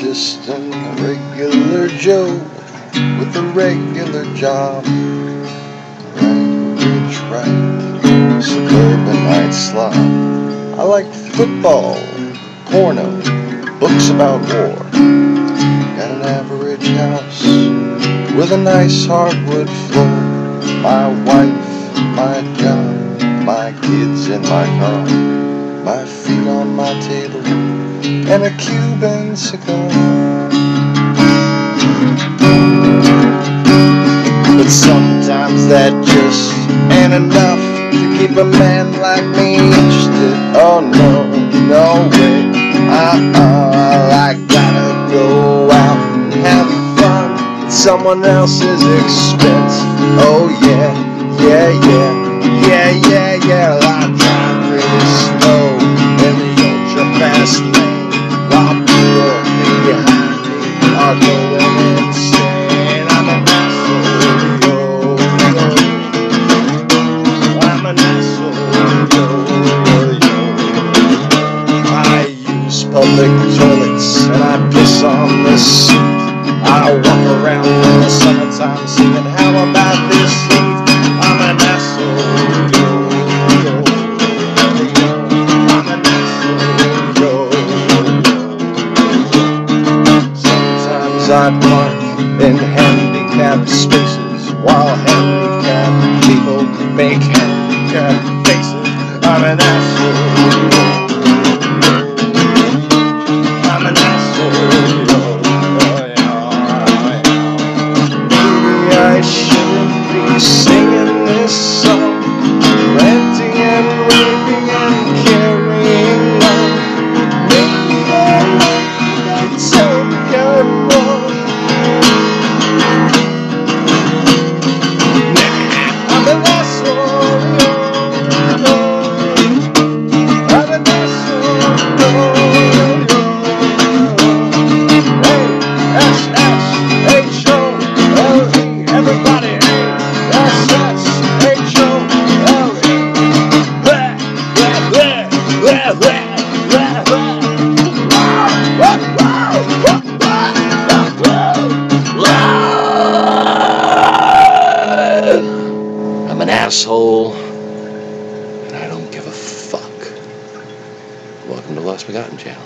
just a regular Joe with a regular job. Right, suburbanite slob. I like football, porno, books about war. Got an average house with a nice hardwood floor. My wife, my job, my kids in my car, my feet on my table, and a Cuban cigar. But sometimes that just ain't enough to keep a man like me interested. Oh no, no way. I gotta go out and have fun at someone else's expense. Oh yeah, yeah, yeah, yeah, yeah, yeah. I drive really slow in the ultra fast lane while people behind me are going insane. I'm an asshole, yo, yo. I'm an asshole, yo, yo, yo. I use public toilets and I piss on the seat. I walk around in the summertime singing, how about this heat? I'm an asshole, yo, yo, yo. I'm an asshole, yo, yo. Sometimes I park in handicapped spaces while handicapped people make handicapped faces. I'm an asshole, yo. I'm an asshole, yo. I shouldn't be singing this song, ranting and raving and carrying on. Maybe I take your wrong. I'm an asshole, yo. I'm an asshole, yo. Hey, S-S-H-O-L-E. Everybody, hey, S-S-H-O-L-E. Blah, blah, blah, blah, blah, blah, blah. I'm an asshole, and I don't give a fuck. Welcome to Lost Begotten Channel.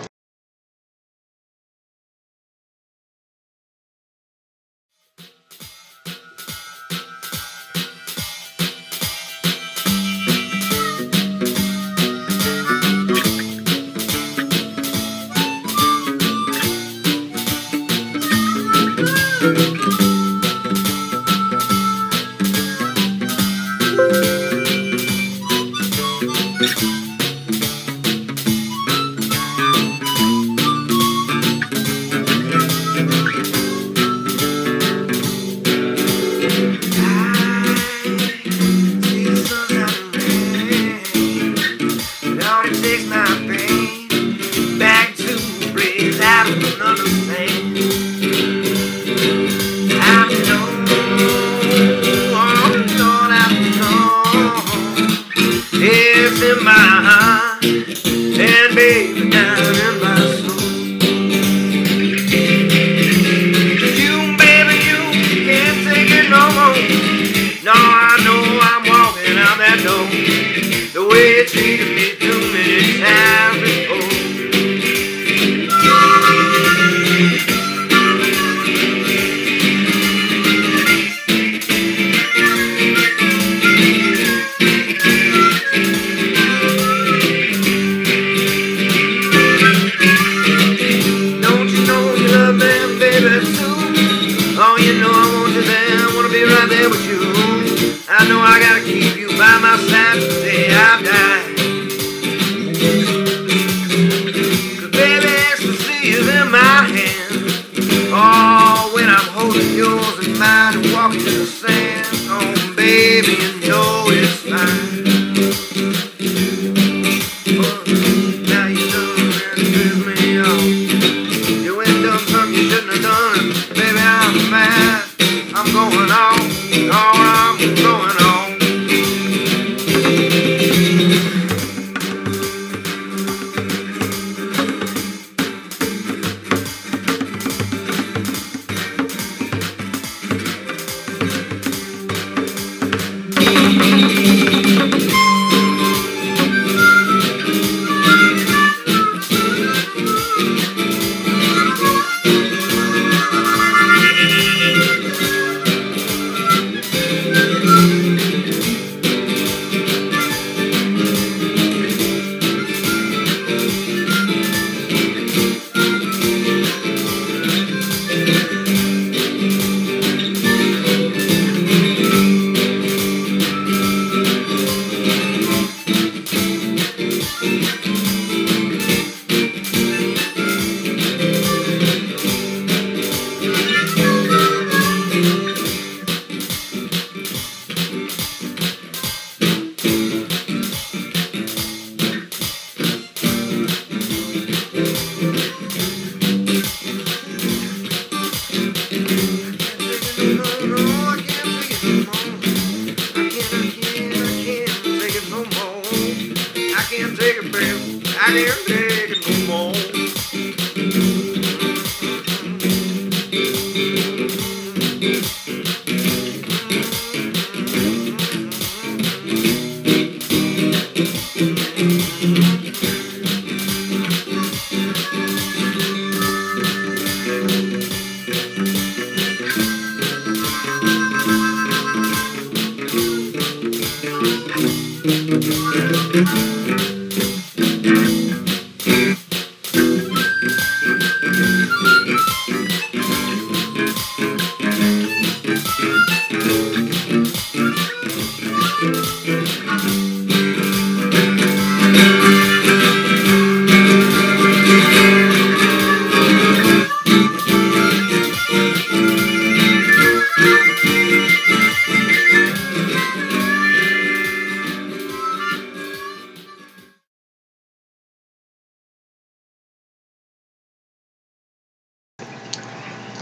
no more.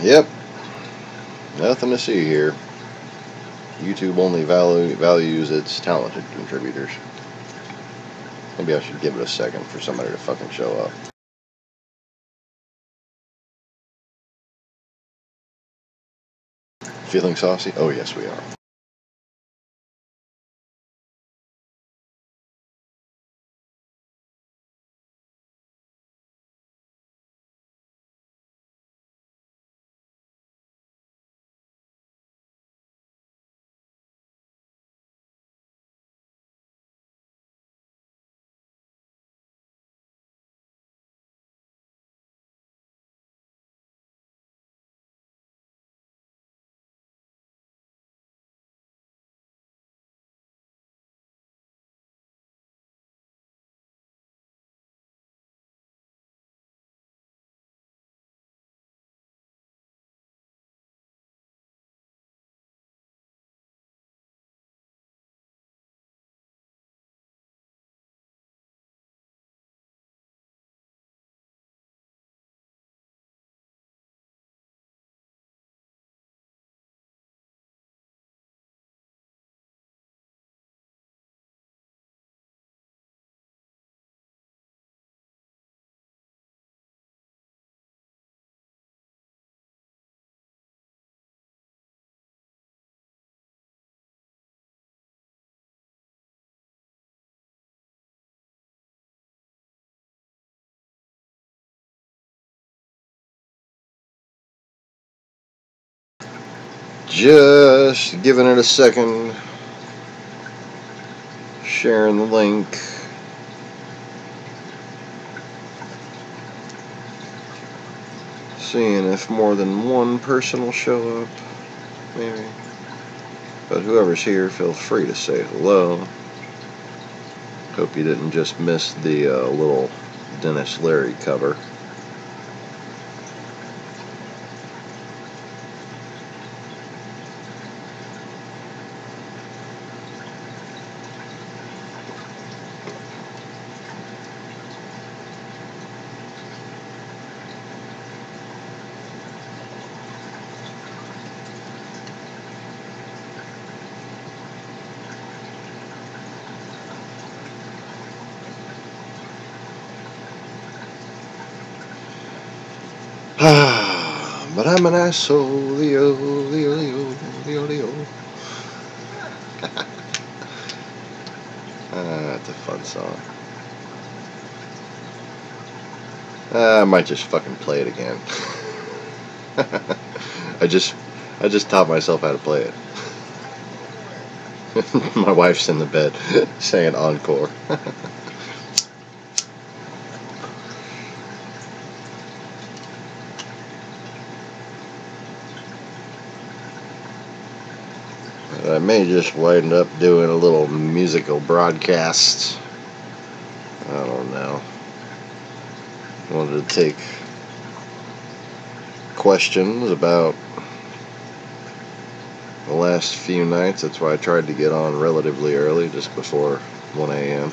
Yep, nothing to see here. YouTube only values its talented contributors. Maybe I should give it a second for somebody to fucking show up. Feeling saucy? Oh yes, we are. Just giving it a second. Sharing the link. Seeing if more than one person will show up. Maybe. But whoever's here, feel free to say hello. Hope you didn't just miss the little Dennis Leary cover. But I'm an asshole, Leo, Leo, Leo, Leo, Leo. That's a fun song. I might just fucking play it again. I just taught myself how to play it. My wife's in the bed saying encore. I may just wind up doing a little musical broadcast. I don't know. I wanted to take questions about the last few nights. That's why I tried to get on relatively early, just before 1 a.m.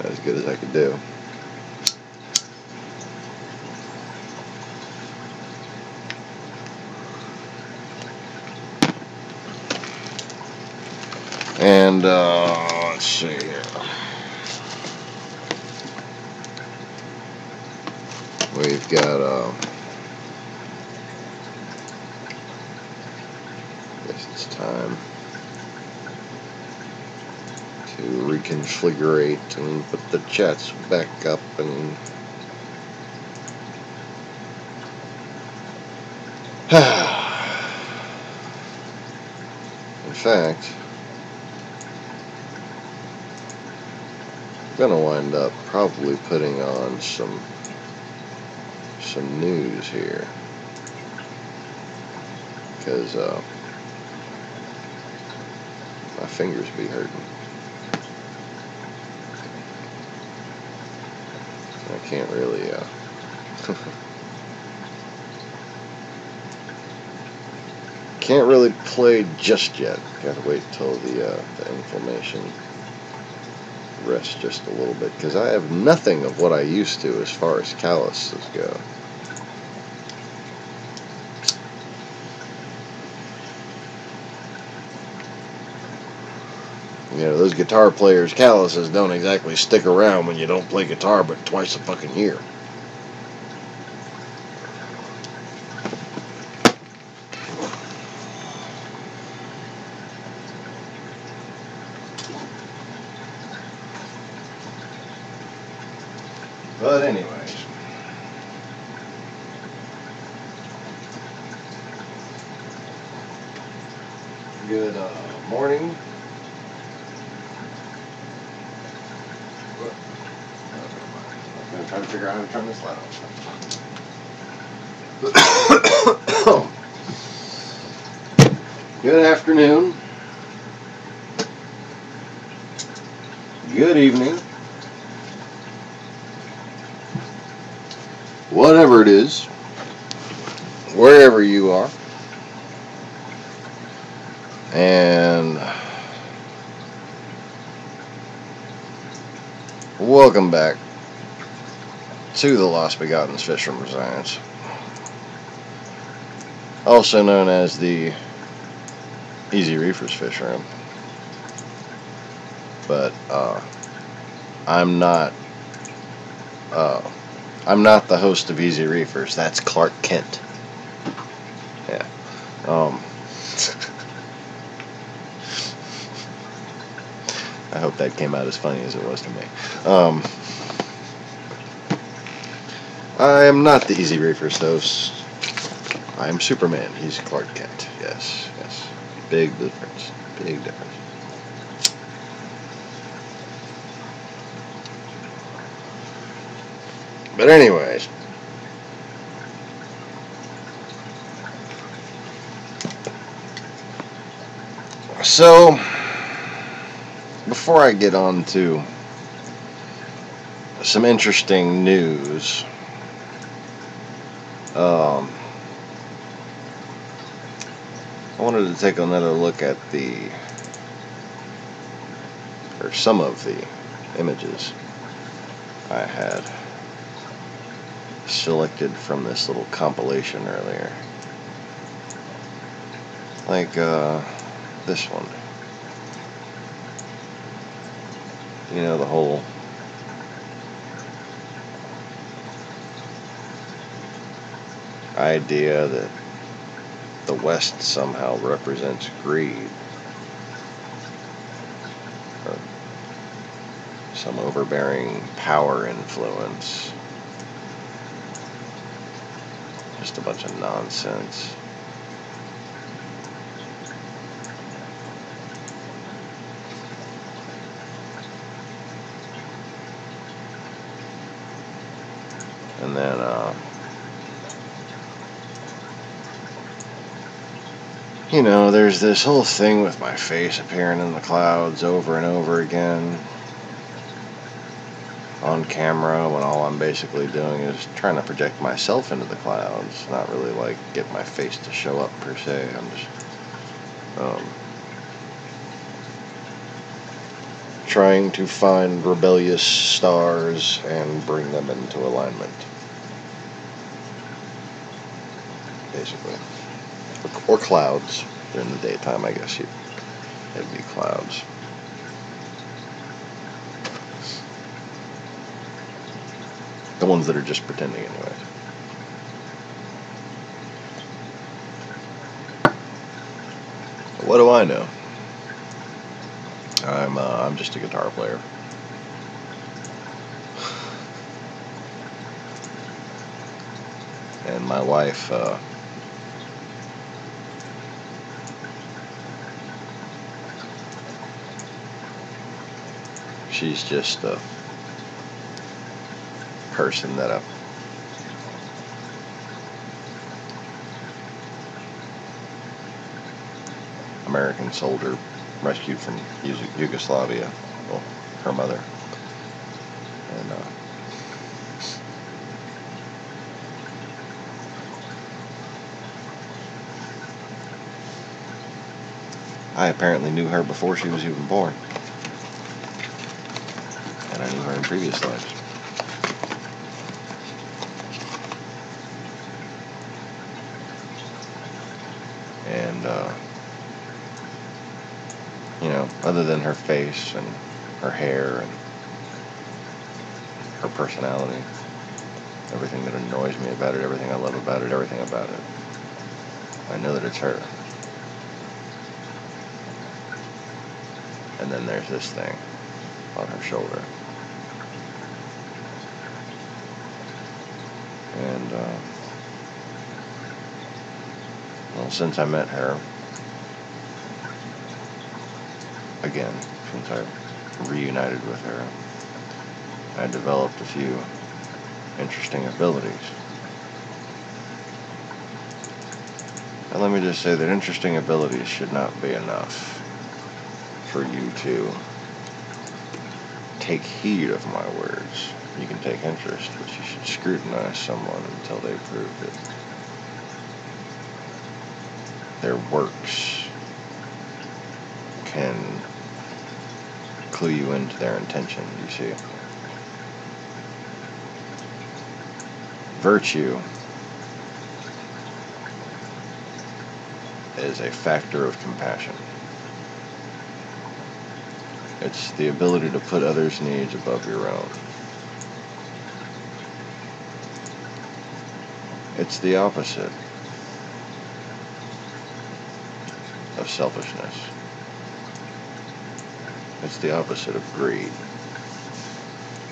As good as I could do. And let's see here. we've got, I guess it's time to reconfigurate and put the chats back up and in fact, I'm gonna wind up probably putting on some news here, because my fingers be hurting. I can't really can't really play just yet. Gotta wait till the inflammation rests just a little bit, because I have nothing of what I used to as far as calluses go. You know, those guitar players' calluses don't exactly stick around when you don't play guitar but twice a fucking year. But anyways, good morning. I'm trying to figure out how to turn this light on. Good afternoon. Good evening. Whatever it is, wherever you are. And welcome back to the Lost Begottens Fisherman Science, also known as the Easy Reefers Fish Room. But I'm not the host of Easy Reefers. That's Clark Kent. Yeah. I hope that came out as funny as it was to me. I am not the Easy Reefers host. I am Superman. He's Clark Kent. Yes, yes. Big difference. Big difference. But anyways, so before I get on to some interesting news, I wanted to take another look at some of the images I had selected from this little compilation earlier. Like this one. You know, the whole idea that the West somehow represents greed, or some overbearing power influence. Just a bunch of nonsense. And then you know, there's this whole thing with my face appearing in the clouds over and over again on camera, when all I'm basically doing is trying to project myself into the clouds, not really like get my face to show up per se. I'm just trying to find rebellious stars and bring them into alignment, basically. Or clouds. During the daytime, I guess it'd be clouds. The ones that are just pretending anyways. What do I know? I'm just a guitar player. And my wife, she's just a person that a American soldier rescued from Yugoslavia. Well, her mother. And I apparently knew her before she was even born. And I knew her in previous lives. And, you know, other than her face and her hair and her personality, everything that annoys me about it, everything I love about it, everything about it, I know that it's her. And then there's this thing on her shoulder. And, well, since I met her, again, since I reunited with her, I developed a few interesting abilities. And let me just say that interesting abilities should not be enough for you to take heed of my words. You can take interest, but you should scrutinize someone until they prove that their works can clue you into their intention, you see. Virtue is a factor of compassion. It's the ability to put others' needs above your own. It's the opposite of selfishness. It's the opposite of greed.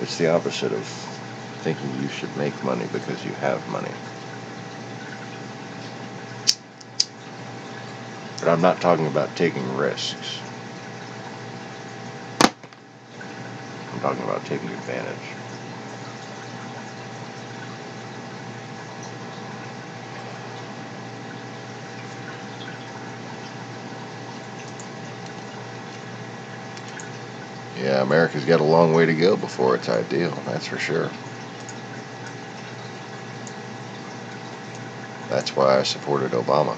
It's the opposite of thinking you should make money because you have money. But I'm not talking about taking risks. I'm talking about taking advantage. Yeah, America's got a long way to go before it's ideal, that's for sure. That's why I supported Obama.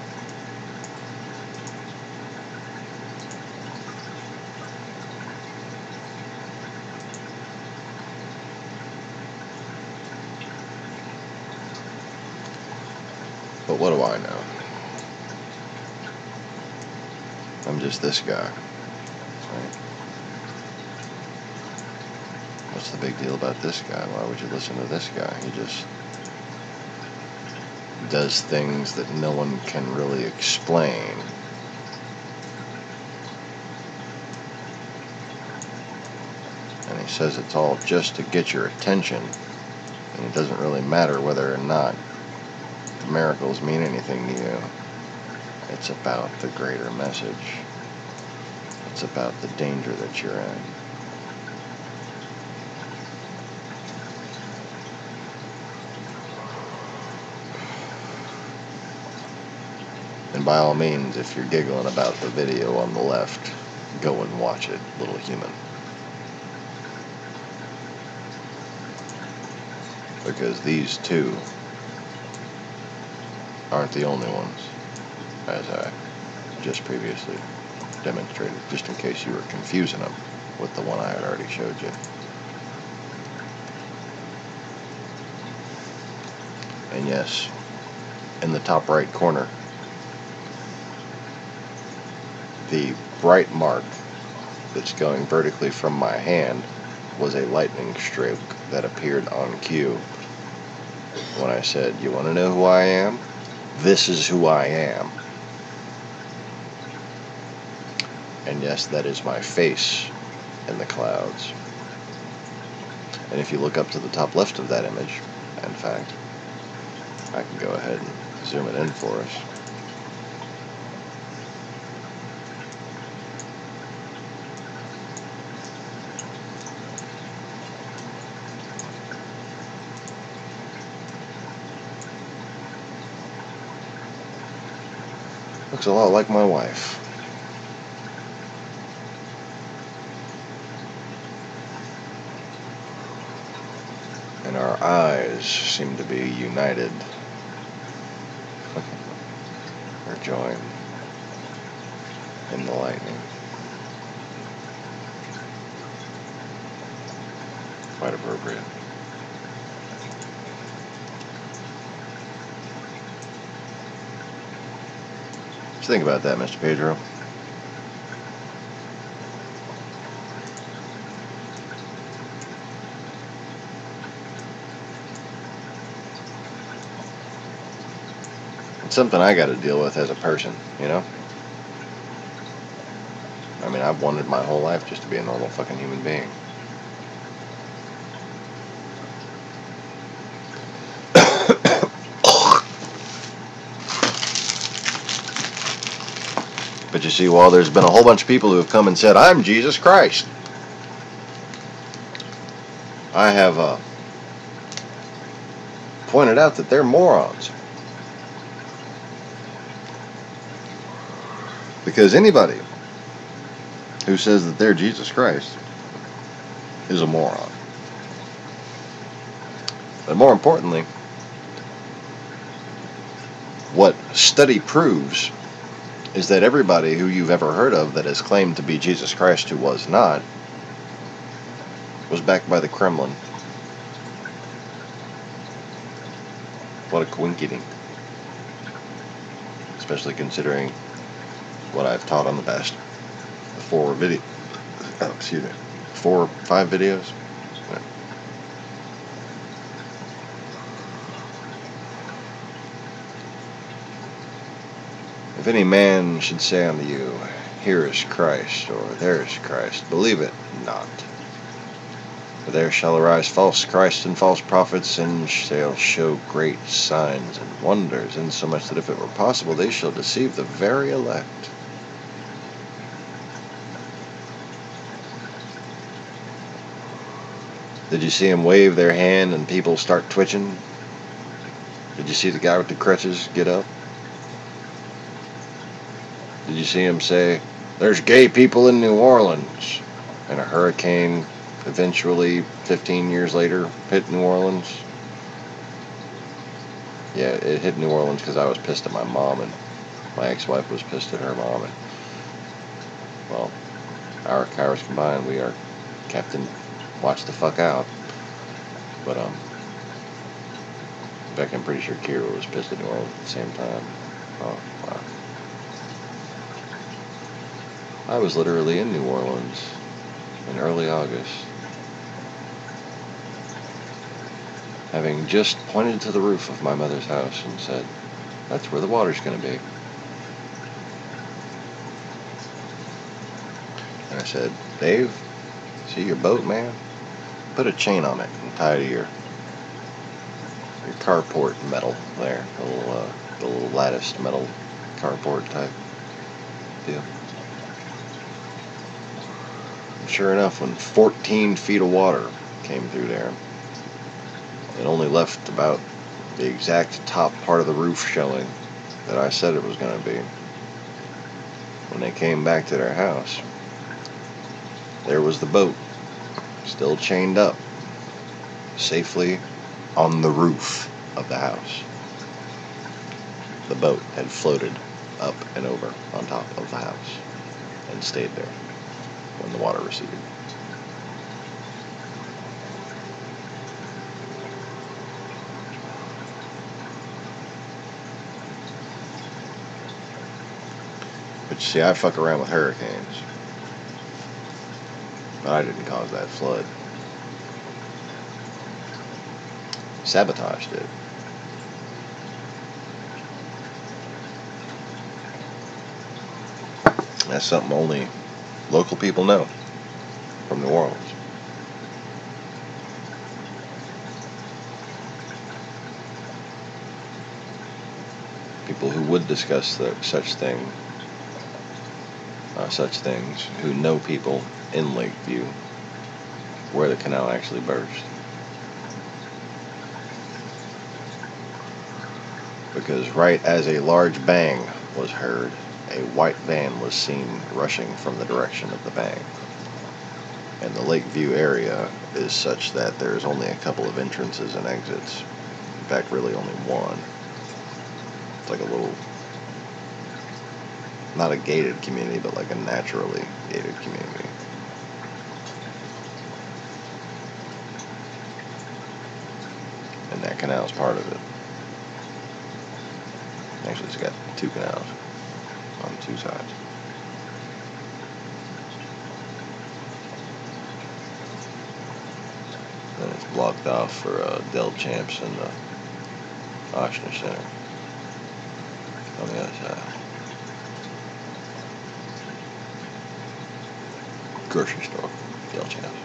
But what do I know? I'm just this guy. Right? What's the big deal about this guy? Why would you listen to this guy? He just does things that no one can really explain. And he says it's all just to get your attention. And it doesn't really matter whether or not the miracles mean anything to you. It's about the greater message. It's about the danger that you're in. And by all means, if you're giggling about the video on the left, go and watch it, little human. Because these two aren't the only ones, as I just previously demonstrated, just in case you were confusing them with the one I had already showed you. And yes, in the top right corner, the bright mark that's going vertically from my hand was a lightning stroke that appeared on cue when I said, you want to know who I am? This is who I am. And yes, that is my face in the clouds. And if you look up to the top left of that image, in fact, I can go ahead and zoom it in for us. Looks a lot like my wife. And our eyes seem to be united or joined in the lightning. Quite appropriate. Just think about that, Mr. Pedro. It's something I got to deal with as a person, you know? I mean, I've wanted my whole life just to be a normal fucking human being. But you see, while there's been a whole bunch of people who have come and said, I'm Jesus Christ, I have pointed out that they're morons. Because anybody who says that they're Jesus Christ is a moron. But more importantly, what study proves is that everybody who you've ever heard of that has claimed to be Jesus Christ who was not, was backed by the Kremlin. What a coinkydink. Especially considering what I've taught on the past 4 or 5 videos. Yeah. If any man should say unto you, here is Christ, or there is Christ, believe it not. For there shall arise false Christs and false prophets, and shall show great signs and wonders, insomuch that if it were possible, they shall deceive the very elect. Did you see him wave their hand and people start twitching? Did you see the guy with the crutches get up? Did you see him say, there's gay people in New Orleans, and a hurricane eventually 15 years later hit New Orleans? Yeah, it hit New Orleans because I was pissed at my mom, and my ex-wife was pissed at her mom, and well, our powers combined, we are Captain Watch the fuck out. But in fact, I'm pretty sure Kira was pissed at New Orleans at the same time. Oh, wow. I was literally in New Orleans in early August, having just pointed to the roof of my mother's house and said, that's where the water's going to be. And I said, Dave, see your boat, man? Put a chain on it and tie it to your carport metal there, the little latticed metal carport type deal. And sure enough, when 14 feet of water came through there, it only left about the exact top part of the roof showing that I said it was going to be. When they came back to their house, there was the boat, still chained up, safely on the roof of the house. The boat had floated up and over on top of the house and stayed there when the water receded. But you see, I fuck around with hurricanes, but I didn't cause that flood. sabotaged it. That's something only local people know from New Orleans. People who would discuss such things, who know people in Lakeview where the canal actually burst. Because right as a large bang was heard, a white van was seen rushing from the direction of the bang. And the Lakeview area is such that there's only a couple of entrances and exits. In fact, really only one. It's like a little, not a gated community, but like a naturally gated community. And that canal is part of it. Actually, it's got two canals on two sides. Then it's blocked off for Del Champs and the Ochsner Center on the other side. Grocery store, Del Champs.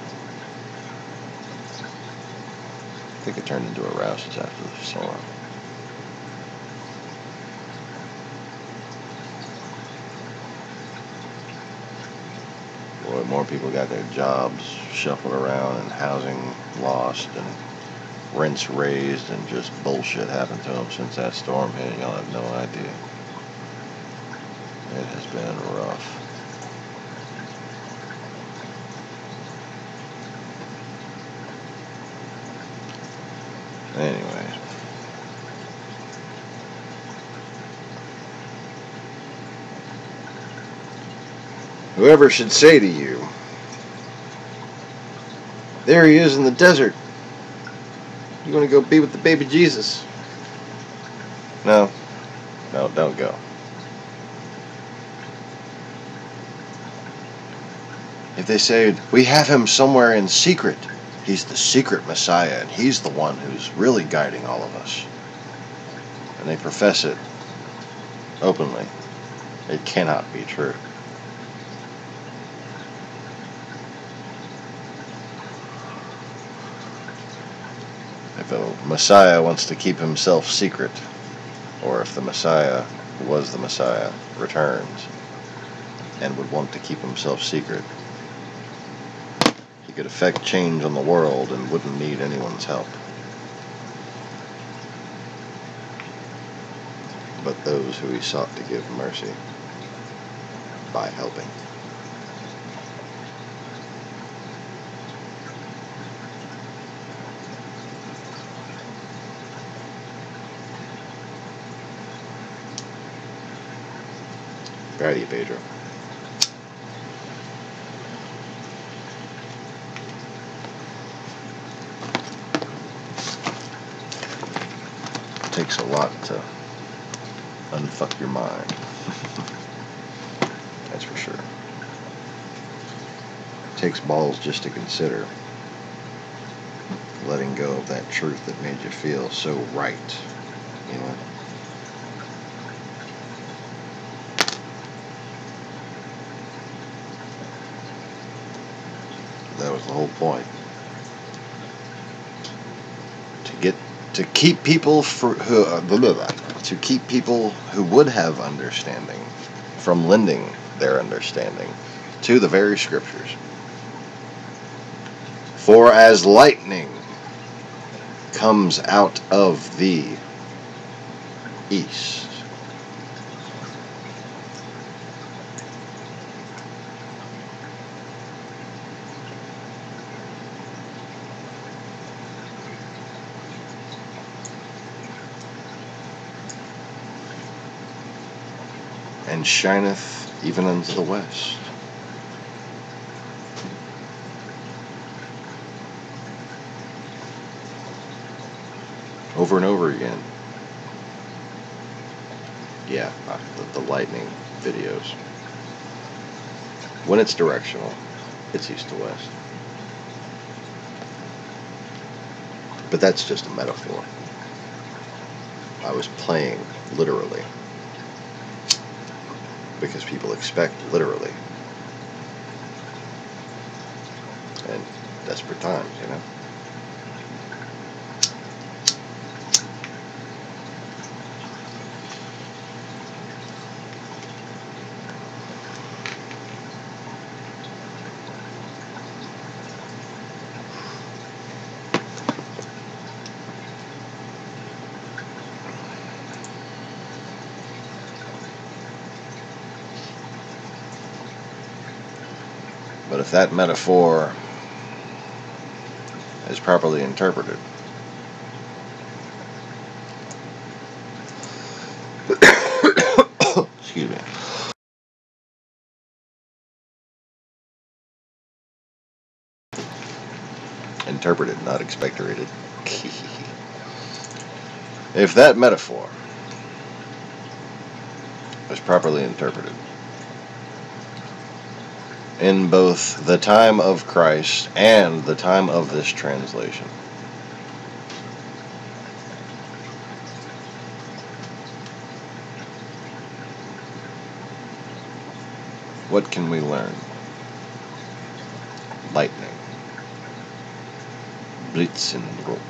I think it turned into a Rouse's after the storm. Boy, more people got their jobs shuffled around and housing lost and rents raised and just bullshit happened to them since that storm hit. Y'all have no idea. It has been rough. Anyway. Whoever should say to you, there he is in the desert. You want to go be with the baby Jesus? No, don't go. If they say, we have him somewhere in secret, he's the secret Messiah, and he's the one who's really guiding all of us, and they profess it openly, it cannot be true. If a Messiah wants to keep himself secret, or if the Messiah, who was the Messiah, returns and would want to keep himself secret, he could effect change on the world and wouldn't need anyone's help. But those who he sought to give mercy by helping. Proud of you, Pedro. It takes a lot to unfuck your mind. That's for sure. It takes balls just to consider letting go of that truth that made you feel so right, you know? That was the whole point. To keep people who would have understanding from lending their understanding to the very scriptures. For as lightning comes out of the east, and shineth even unto the west. Over and over again. Yeah, the lightning videos. When it's directional, it's east to west. But that's just a metaphor. I was playing literally. Because people expect literally. And desperate times, you know? But if that metaphor is properly interpreted, excuse me, interpreted, not expectorated. If that metaphor is properly interpreted in both the time of Christ and the time of this translation, what can we learn? Lightning. Blitzenrot.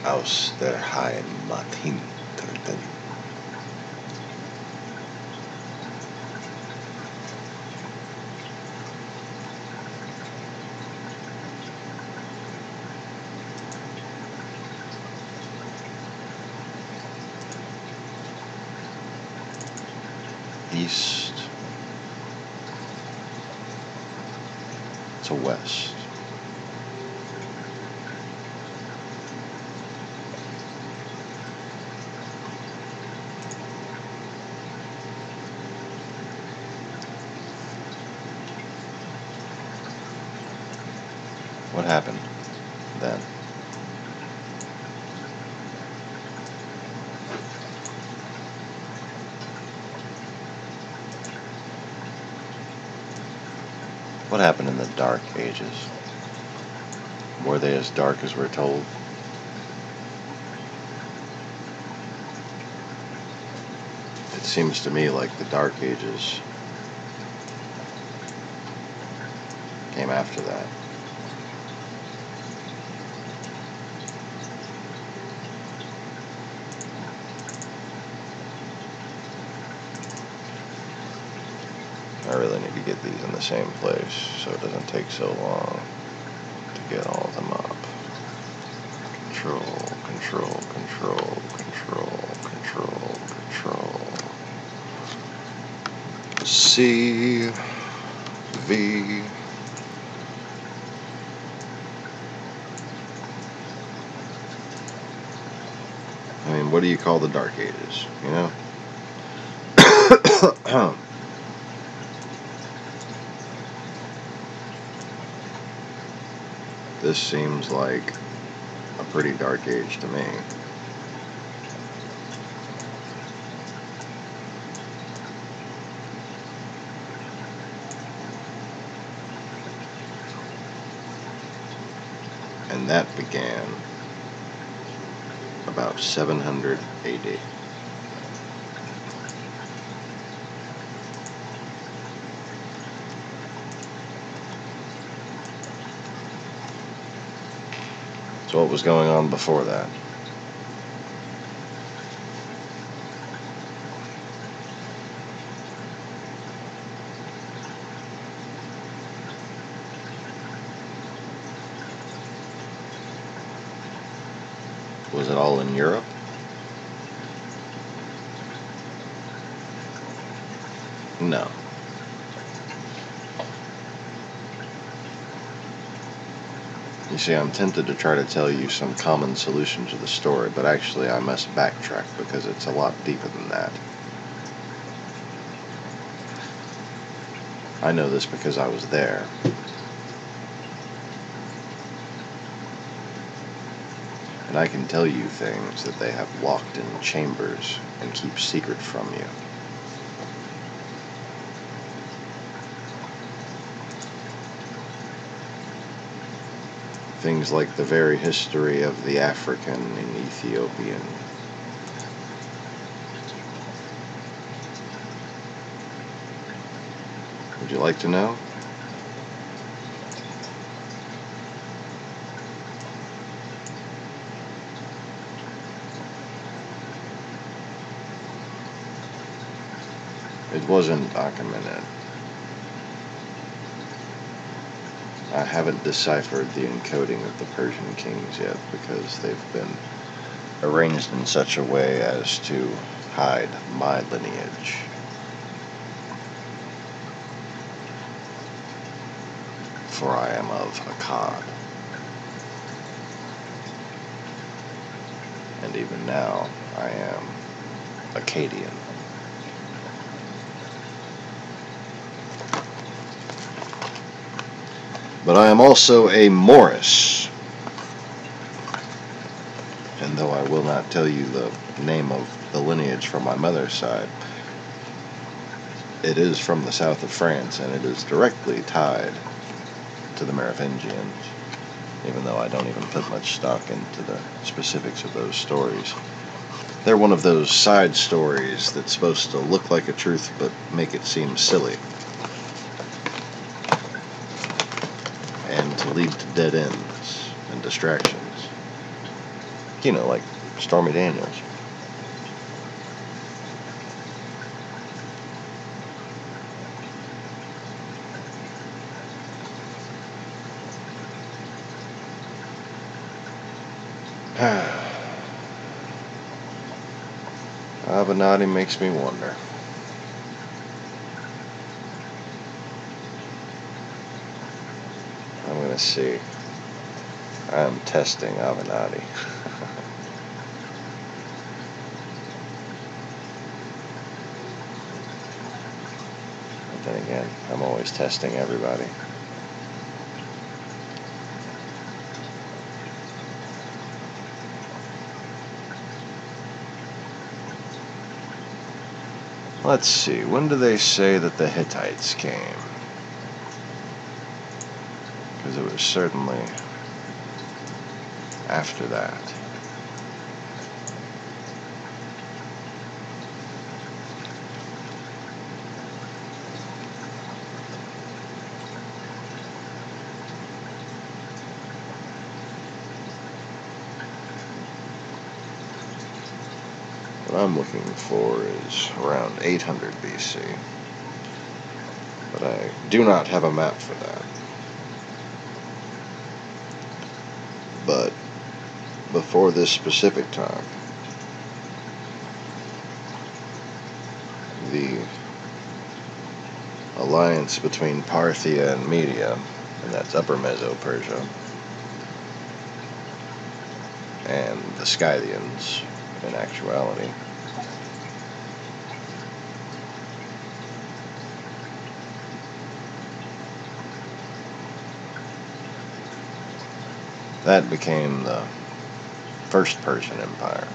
Aus der Heimat hintreten. East to west. What happened then? What happened in the Dark Ages? Were they as dark as we're told? It seems to me like the Dark Ages came after that. I really need to get these in the same place so it doesn't take so long to get all of them up. Control, control, control, control, control, control. C, V. I mean, what do you call the Dark Ages, you know? This seems like a pretty dark age to me. And that began about 700 AD. So what was going on before that? Was it all in Europe? No. You see, I'm tempted to try to tell you some common solution to the story, but actually I must backtrack because it's a lot deeper than that. I know this because I was there. And I can tell you things that they have locked in chambers and keep secret from you. Things like the very history of the African and Ethiopian. Would you like to know? It wasn't documented. I haven't deciphered the encoding of the Persian kings yet because they've been arranged in such a way as to hide my lineage. For I am of Akkad. And even now, I am Akkadian. But I am also a Morris. And though I will not tell you the name of the lineage from my mother's side, it is from the south of France, and it is directly tied to the Merovingians, even though I don't even put much stock into the specifics of those stories. They're one of those side stories that's supposed to look like a truth but make it seem silly, and to lead to dead ends and distractions. You know, like Stormy Daniels. Avenatti makes me wonder. I'm gonna see. I am testing Avenatti. But then again, I'm always testing everybody. Let's see, when do they say that the Hittites came? Because it was certainly after that. What I'm looking for is around 800 BC. But I do not have a map for that. But before this specific time, the alliance between Parthia and Media, and that's Upper Meso-Persia, and the Scythians, in actuality, that became the First Persian Empire.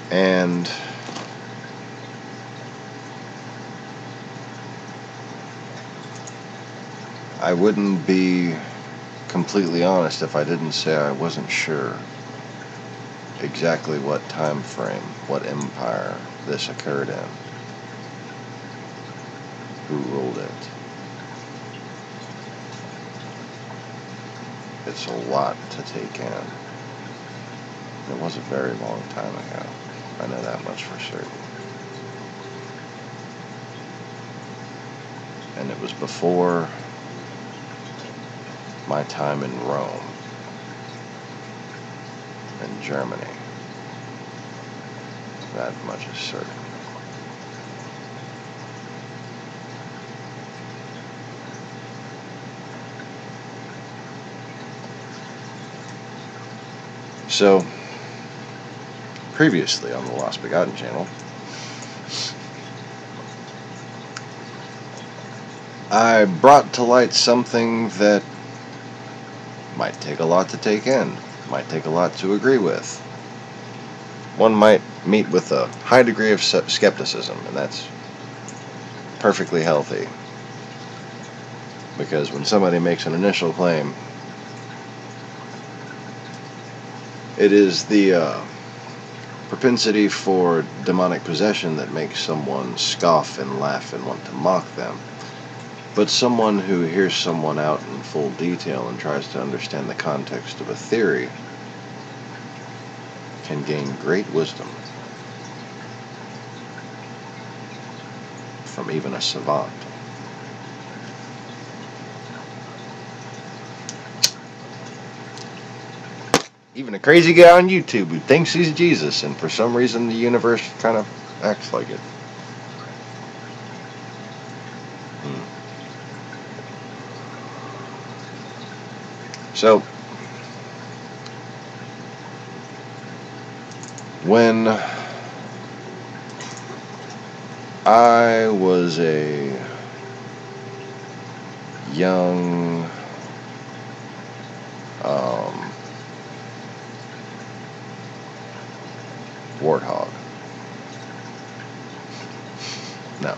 And I wouldn't be completely honest if I didn't say I wasn't sure exactly what time frame, what empire this occurred in, who ruled it. It's a lot to take in. It was a very long time ago. I know that much for certain. And it was before my time in Rome and Germany. That much is certain. So, Previously on the Lost Begotten channel, I brought to light something that might take a lot to take in, might take a lot to agree with. One might meet with a high degree of skepticism, and that's perfectly healthy. Because when somebody makes an initial claim, it is the propensity for demonic possession that makes someone scoff and laugh and want to mock them. But someone who hears someone out in full detail and tries to understand the context of a theory can gain great wisdom from even a savant. Even a crazy guy on YouTube who thinks he's Jesus, and for some reason the universe kind of acts like it. So, when I was a young warthog. No.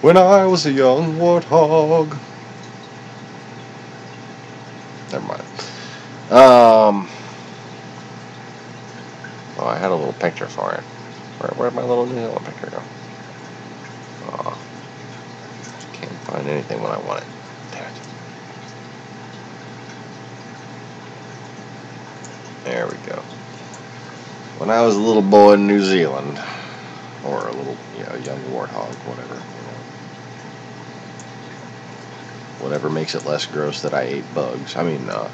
When I was a young warthog. Never mind. Oh, I had a little picture for it. Where'd my little New Zealand picture go? Oh, can't find anything when I want it. Damn it. There we go. When I was a little boy in New Zealand, or a little, young warthog, whatever, whatever makes it less gross that I ate bugs. I mean, no.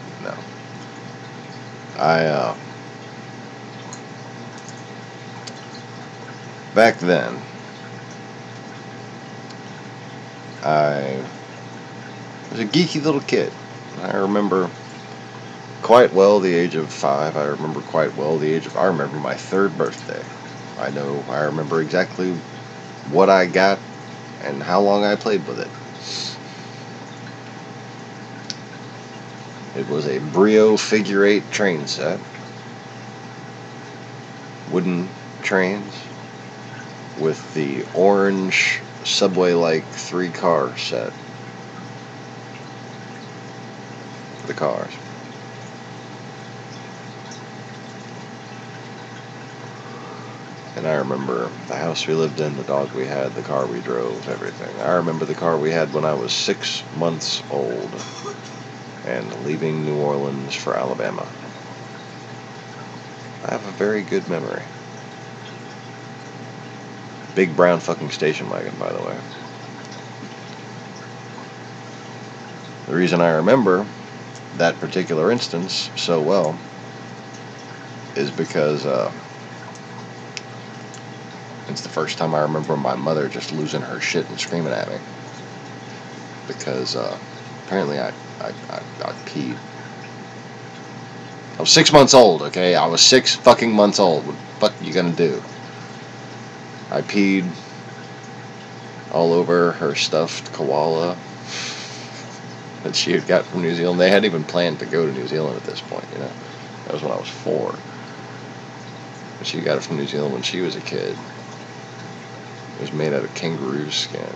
Back then, I was a geeky little kid. I remember quite well the age of 5. I remember quite well I remember my 3rd birthday. I remember exactly what I got and how long I played with it. It was a Brio figure 8 train set. Wooden trains with the orange subway-like 3-car set for the cars. And I remember the house we lived in, the dog we had, the car we drove, everything. I remember the car we had when I was 6 months old and leaving New Orleans for Alabama. I have a very good memory. Big brown fucking station wagon, by the way. The reason I remember that particular instance so well is because it's the first time I remember my mother just losing her shit and screaming at me. Because apparently I peed. I was 6 months old, okay? I was 6 fucking months old. What the fuck are you gonna do? I peed all over her stuffed koala that she had got from New Zealand. They hadn't even planned to go to New Zealand at this point, That was when I was 4. But she got it from New Zealand when she was a kid. It was made out of kangaroo skin,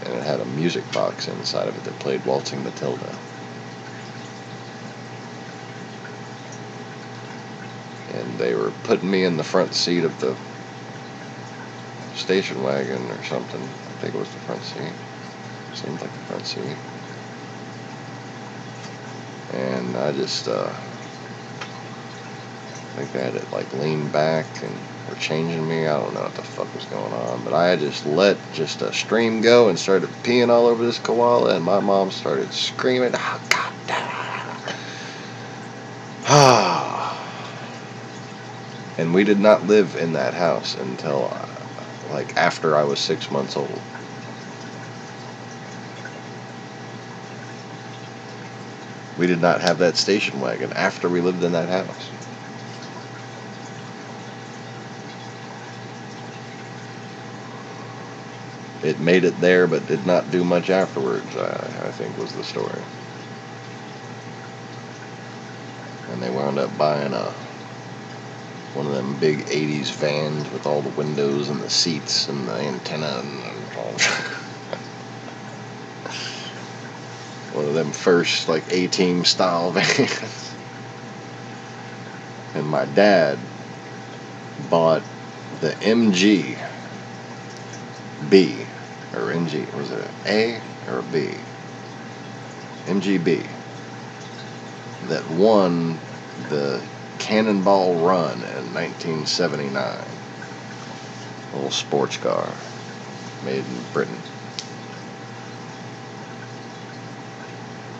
and it had a music box inside of it that played Waltzing Matilda. And they were putting me in the front seat of the station wagon or something. I think it was the front seat. Seemed like the front seat. And I just, I think they had it lean back and were changing me. I don't know what the fuck was going on, but I just let a stream go and started peeing all over this koala, and my mom started screaming, "Oh, God damn." And we did not live in that house until after I was 6 months old. We did not have that station wagon after we lived in that house. it made it there but did not do much afterwards, I think was the story. And they wound up buying one of them big 80s vans with all the windows and the seats and the antenna and all. One of them first like A-Team style vans. And my dad bought the MG B, or NG, was it an A or a B? MGB, that won the Cannonball Run in 1979. A little sports car made in Britain.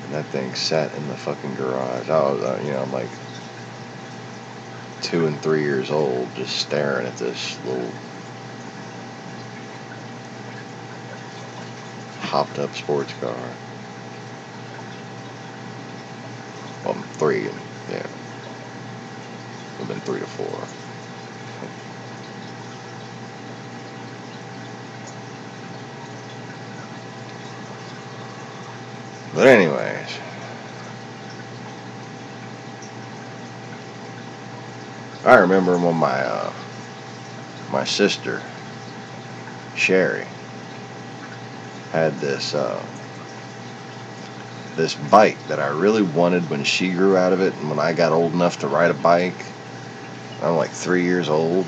And that thing sat in the fucking garage. I was, I'm like 2 and 3 years old, just staring at this little hopped up sports car. Well, 3, and yeah, would have been 3 to 4. But anyways, I remember when my sister Sherry had this bike that I really wanted when she grew out of it, and when I got old enough to ride a bike, I'm like 3 years old,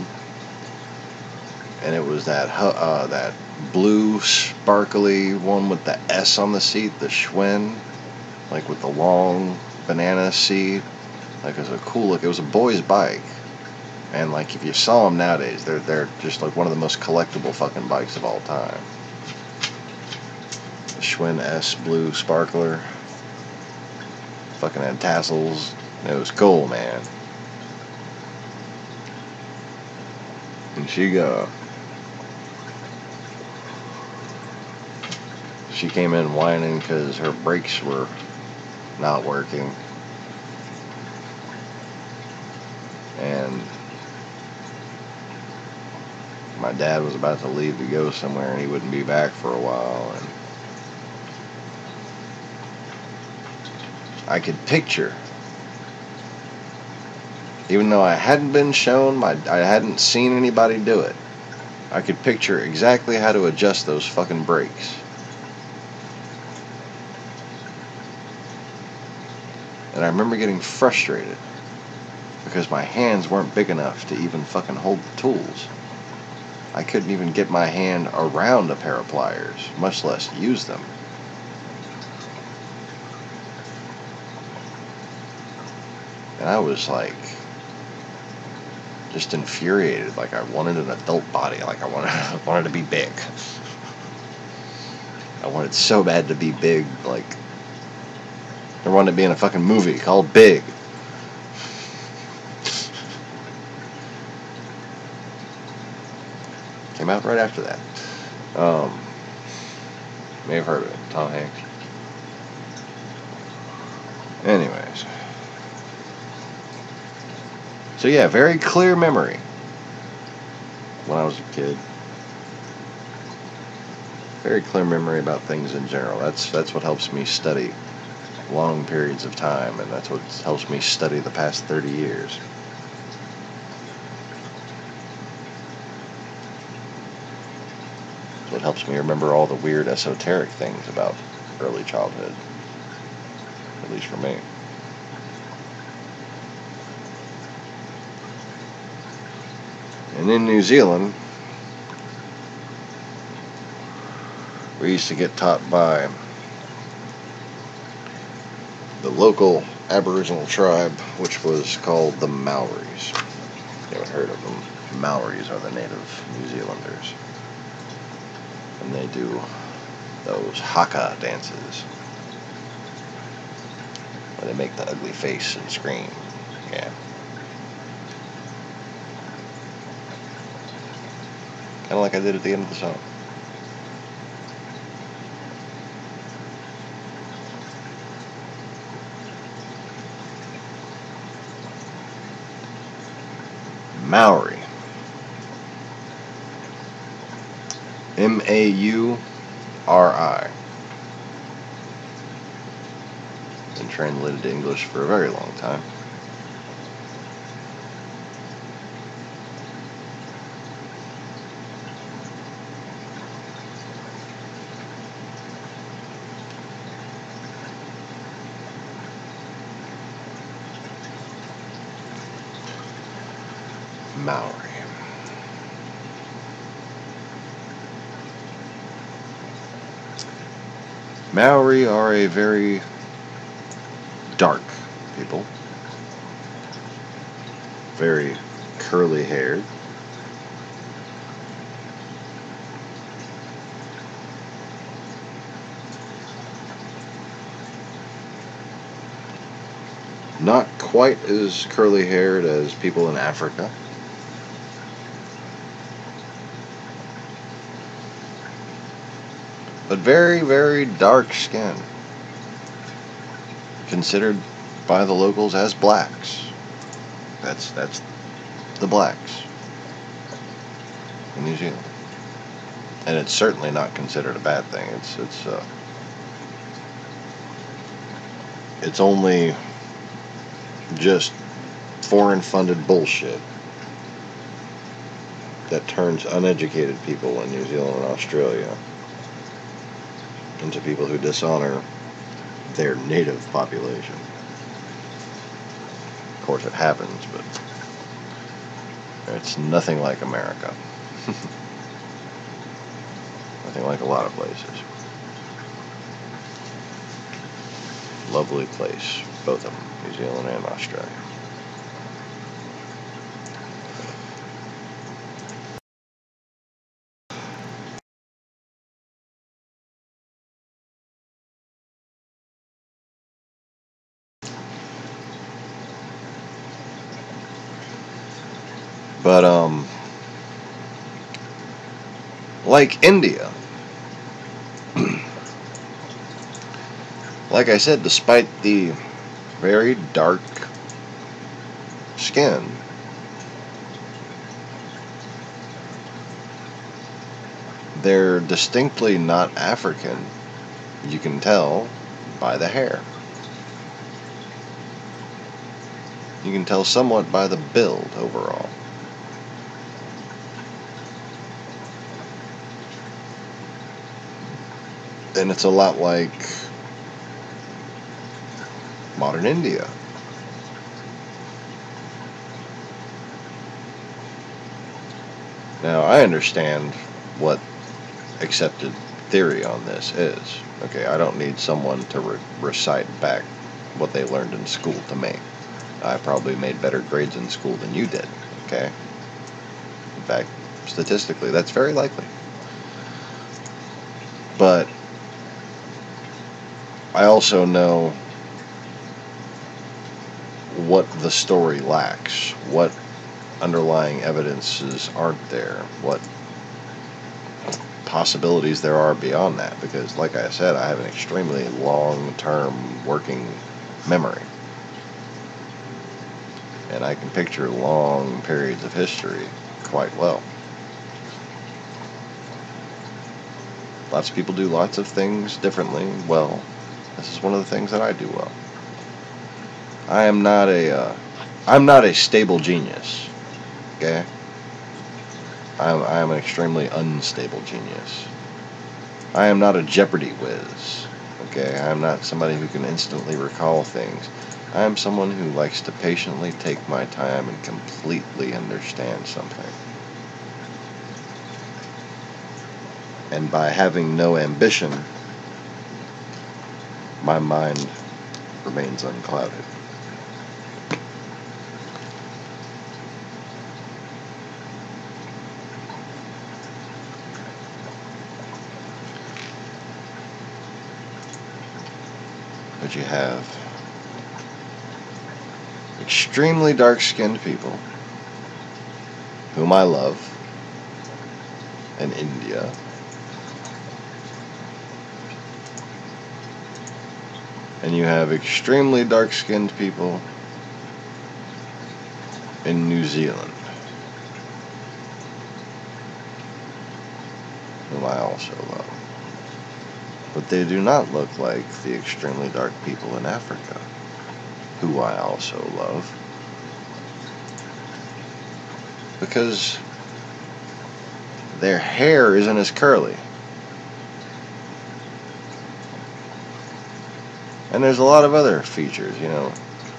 and it was that blue sparkly one with the S on the seat, the Schwinn, like with the long banana seat. Like, it was a cool look. It was a boy's bike, and like if you saw them nowadays, they're just like one of the most collectible fucking bikes of all time. The Schwinn S blue sparkler, fucking had tassels. It was cool, man. And she came in whining because her brakes were not working, and my dad was about to leave to go somewhere, and he wouldn't be back for a while, and I could picture, even though I hadn't been shown, I hadn't seen anybody do it, I could picture exactly how to adjust those fucking brakes. And I remember getting frustrated because my hands weren't big enough to even fucking hold the tools. I couldn't even get my hand around a pair of pliers, much less use them. And I was like, just infuriated. Like, I wanted an adult body. Like, I wanted to be big. I wanted so bad to be big. Like, I wanted to be in a fucking movie called Big. Came out right after that. May have heard of it. Tom Hanks. Anyways. So yeah, very clear memory when I was a kid. Very clear memory about things in general. That's what helps me study long periods of time, and that's what helps me study the past 30 years. It helps me remember all the weird esoteric things about early childhood, at least for me. And in New Zealand, we used to get taught by the local Aboriginal tribe, which was called the Maoris. You haven't heard of them. Maoris are the native New Zealanders. And they do those haka dances, where they make the ugly face and scream. Yeah. Kind of like I did at the end of the song. Maori. Mauri. Been translated to English for a very long time. Maori. Maori are a very dark people. Very curly haired. Not quite as curly haired as people in Africa. But very, very dark skin. Considered by the locals as blacks. That's the blacks in New Zealand. And it's certainly not considered a bad thing. It's only just foreign funded bullshit that turns uneducated people in New Zealand and Australia into people who dishonor their native population. Of course it happens, but it's nothing like America. Nothing like a lot of places. Lovely place, both of them, New Zealand and Australia. But, like India, like I said, despite the very dark skin, they're distinctly not African. You can tell by the hair. You can tell somewhat by the build overall. And it's a lot like modern India. Now, I understand what accepted theory on this is. Okay, I don't need someone to recite back what they learned in school to me. I probably made better grades in school than you did, okay? In fact, statistically, that's very likely. But I also know what the story lacks, what underlying evidences aren't there, what possibilities there are beyond that, because like I said, I have an extremely long-term working memory. And I can picture long periods of history quite well. Lots of people do lots of things differently well. This is one of the things that I do well. I'm not a stable genius. Okay? I'm an extremely unstable genius. I am not a Jeopardy whiz. Okay? I'm not somebody who can instantly recall things. I am someone who likes to patiently take my time and completely understand something. And by having no ambition, my mind remains unclouded. But you have extremely dark-skinned people whom I love in India, and you have extremely dark-skinned people in New Zealand, whom I also love. But they do not look like the extremely dark people in Africa, who I also love. Because their hair isn't as curly. And there's a lot of other features, you know.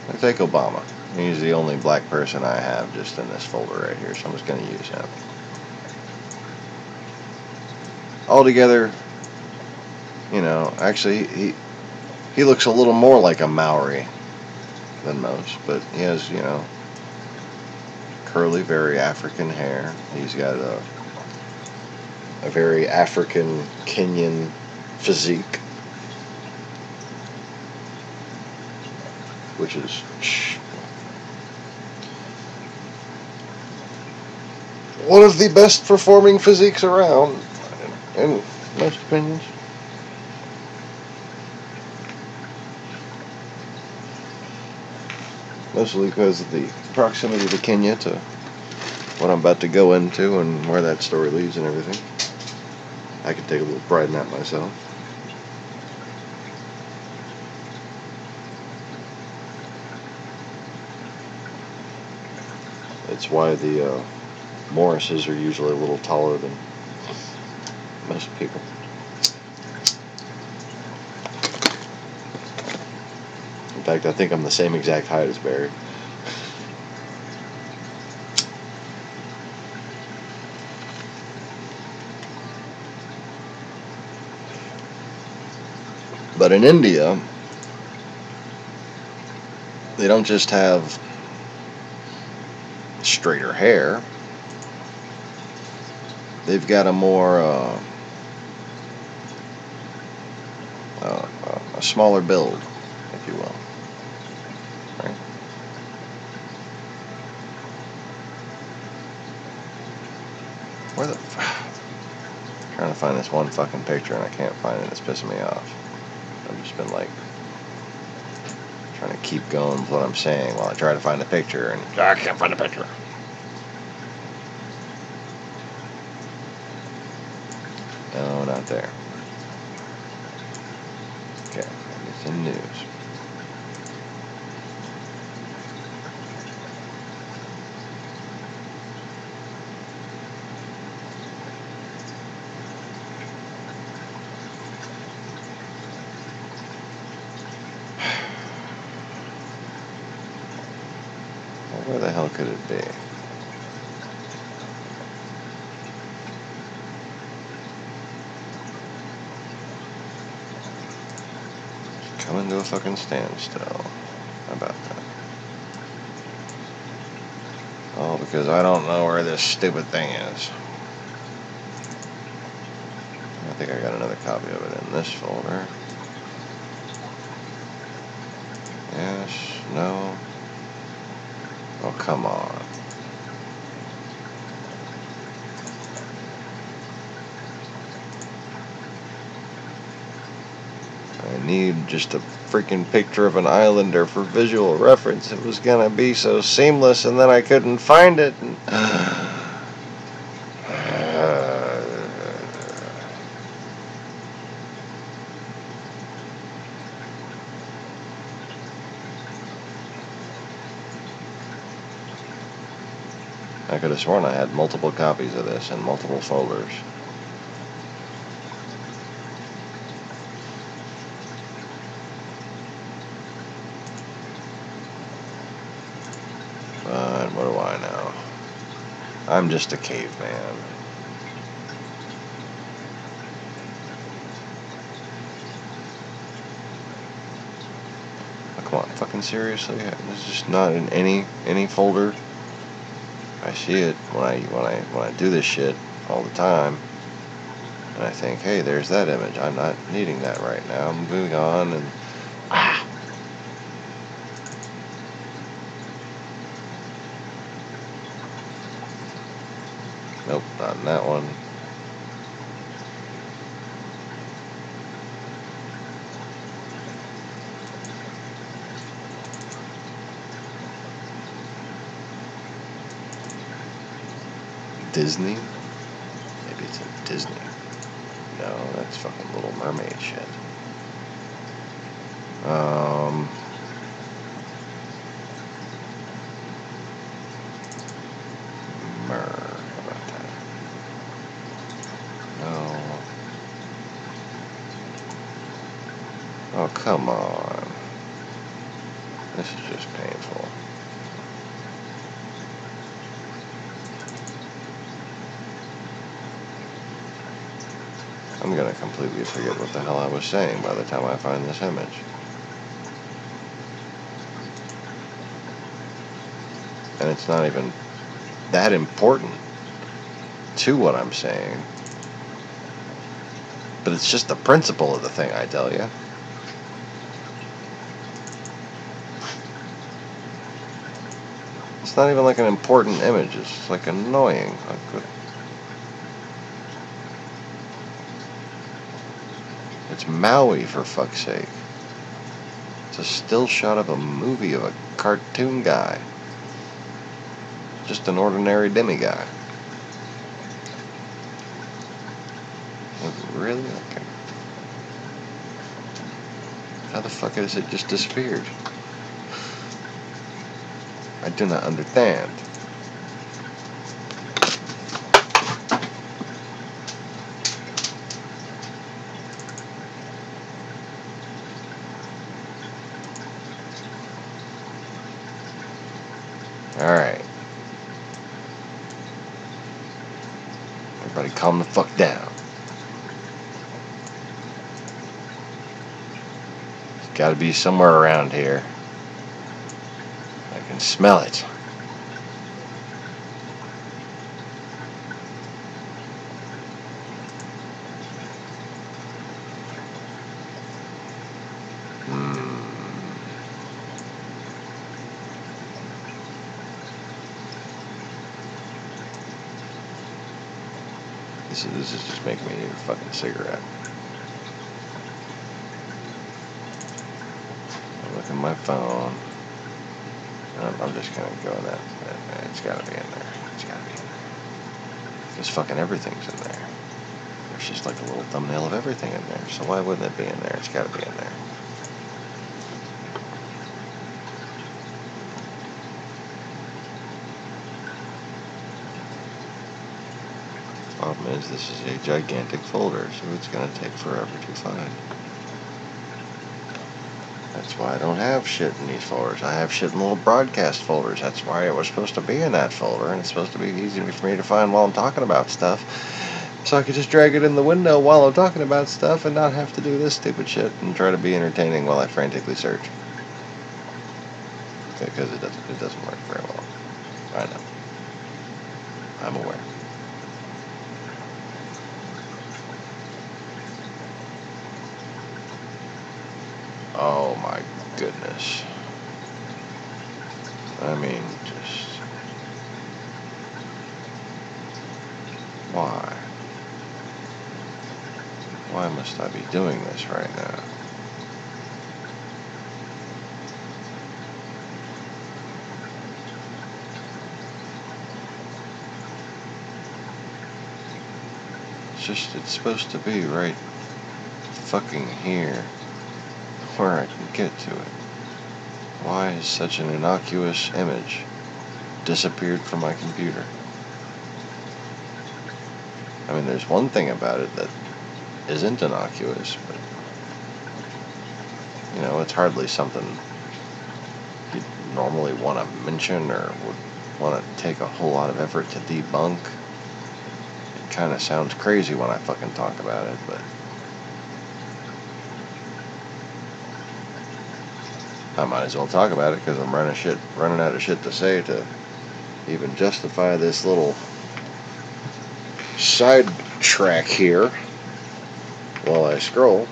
Like take Obama. He's the only black person I have just in this folder right here, so I'm just going to use him. Altogether, you know, actually he looks a little more like a Maori than most, but he has, you know, curly, very African hair. He's got a very African Kenyan physique, which is one of the best performing physiques around, in most opinions. Mostly because of the proximity to Kenya to what I'm about to go into and where that story leads and everything. I can take a little pride in that myself. It's why the Morrises are usually a little taller than most people. In fact, I think I'm the same exact height as Barry. But in India, they don't just have straighter hair. They've got a more a smaller build, if you will. Right? Where the I'm trying to find this one fucking picture and I can't find it. It's pissing me off. I've just been like trying to keep going with what I'm saying while I try to find the picture, and I can't find the picture. No, not there. Okay, it's in news. Well, where the hell could it be? Coming to a fucking standstill. How about that? Oh, because I don't know where this stupid thing is. I think I got another copy of it in this folder. Yes, no. Oh, come on. I need just a freaking picture of an islander for visual reference. It was gonna be so seamless, and then I couldn't find it. And I could have sworn I had multiple copies of this in multiple folders. But what do I know? I'm just a caveman. Oh, come on, fucking seriously? This is just not in any folder. I see it when I do this shit all the time, and I think, hey, there's that image. I'm not needing that right now. I'm moving on, and nope, not in that one. Disney? Maybe it's in Disney. It's fucking Little Mermaid shit. How about that? No. Oh, come on. This is just painful. I'm gonna completely forget what the hell I was saying by the time I find this image. And it's not even that important to what I'm saying. But it's just the principle of the thing, I tell you. It's not even like an important image. It's just like annoying. It's Maui, for fuck's sake. It's a still shot of a movie of a cartoon guy. Just an ordinary demiguy. Really? Okay. How the fuck has it just disappeared? I do not understand. Alright. Everybody calm the fuck down. It's gotta be somewhere around here. I can smell it. This is just making me need a fucking cigarette. I look at my phone. I'm just gonna go in that. It's gotta be in there. It's gotta be in there. Because fucking everything's in there. There's just like a little thumbnail of everything in there. So why wouldn't it be in there? It's gotta be in there. Problem is, this is a gigantic folder, so it's gonna take forever to find. That's why I don't have shit in these folders. I have shit in little broadcast folders. That's why it was supposed to be in that folder, and it's supposed to be easy for me to find while I'm talking about stuff. So I could just drag it in the window while I'm talking about stuff and not have to do this stupid shit and try to be entertaining while I frantically search. Because it doesn't work very well. I know. I'm aware. Oh my goodness. I mean, just... Why? Why must I be doing this right now? It's supposed to be right fucking here, where I can get to it. Why is such an innocuous image disappeared from my computer? I mean, there's one thing about it that isn't innocuous, but, you know, it's hardly something you'd normally want to mention or would want to take a whole lot of effort to debunk. It kind of sounds crazy when I fucking talk about it, but I might as well talk about it because I'm running out of shit to say to even justify this little side track here while I scroll.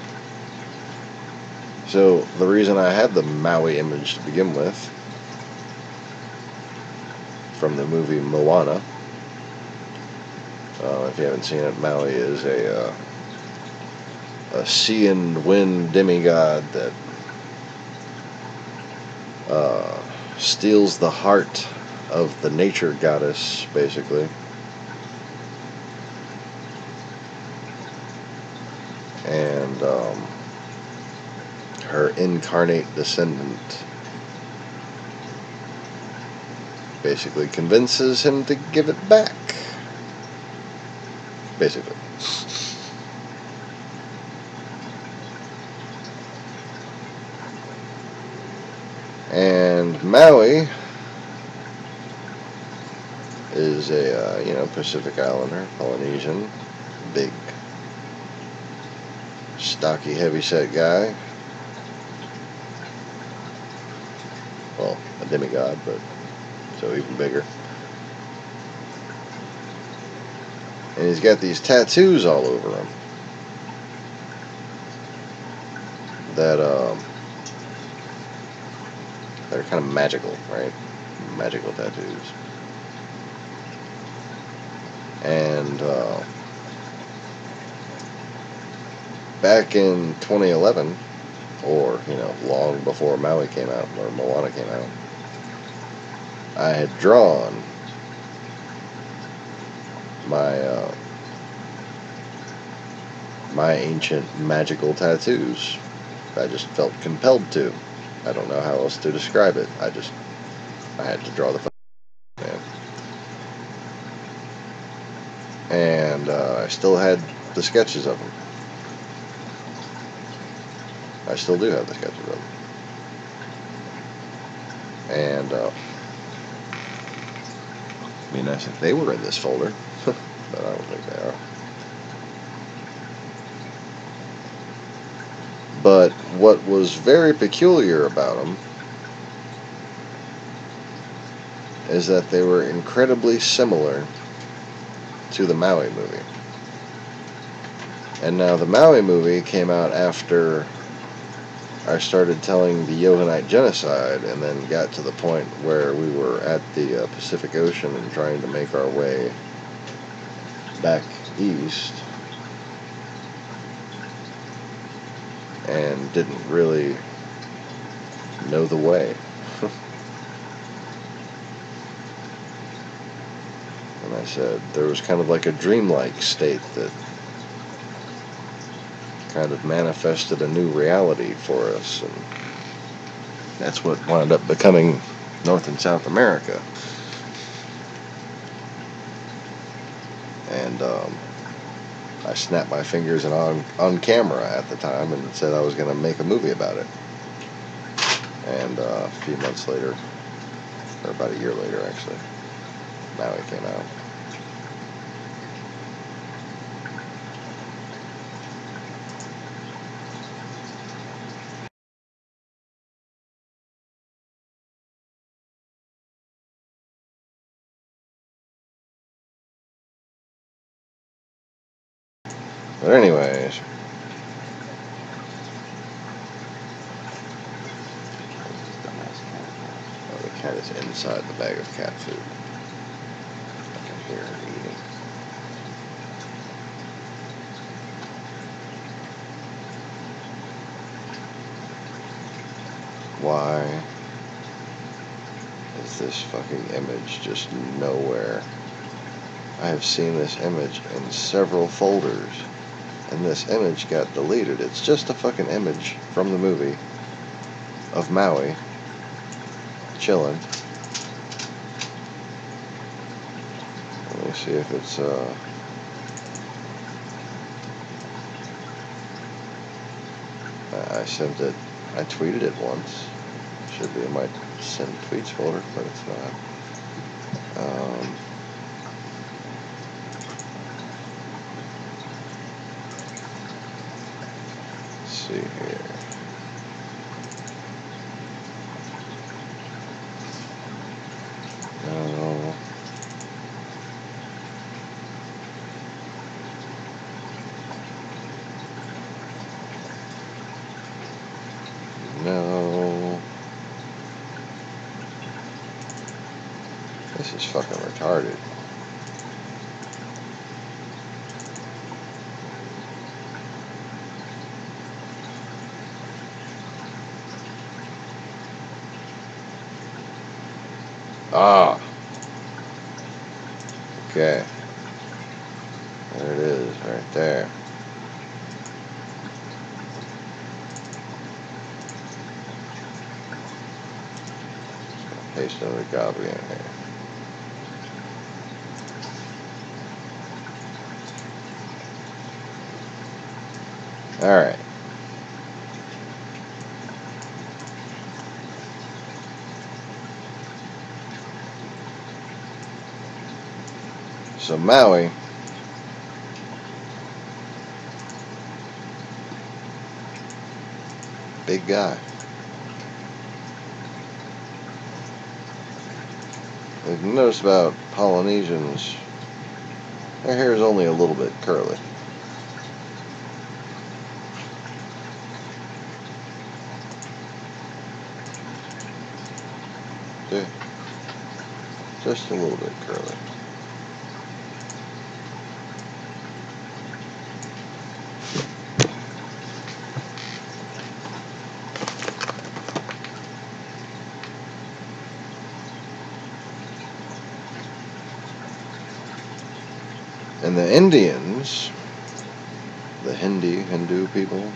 So the reason I had the Maui image to begin with from the movie Moana, if you haven't seen it, Maui is a sea and wind demigod that steals the heart of the nature goddess, basically. and her incarnate descendant basically convinces him to give it back. Basically. And Maui is a Pacific Islander, Polynesian, big, stocky, heavyset guy. Well, a demigod, but so even bigger. And he's got these tattoos all over him that are kind of magical, right? Magical tattoos. And back in 2011, or long before Maui came out or Moana came out, I had drawn my ancient magical tattoos. I just felt compelled to. I don't know how else to describe it. I had to draw the man. And I still had the sketches of them. I still do have the sketches of them. And I said they were in this folder, but I don't think they are. But what was very peculiar about them is that they were incredibly similar to the Maui movie. And now the Maui movie came out after I started telling the Yohanite genocide, and then got to the point where we were at the Pacific Ocean and trying to make our way back east, and didn't really know the way. And I said there was kind of like a dreamlike state that kind of manifested a new reality for us, and that's what wound up becoming North and South America. And I snapped my fingers and on camera at the time and said I was going to make a movie about it. And a few months later, or about a year later actually, Maui came out. But anyways, oh, the cat is inside the bag of cat food. I can hear her eating. Why is this fucking image just nowhere? I have seen this image in several folders, and this image got deleted. It's just a fucking image from the movie of Maui chilling. Let me see if it's I sent it. I tweeted it once. Should be in my send tweets folder, but it's not. Let's see here. No. No. This is fucking retarded. Ah. Okay. There it is, right there. Paste another copy in here. Alright. So Maui big guy. If you notice about Polynesians, their hair is only a little bit curly. Yeah. Just a little bit curly. And the Indians, the Hindu people,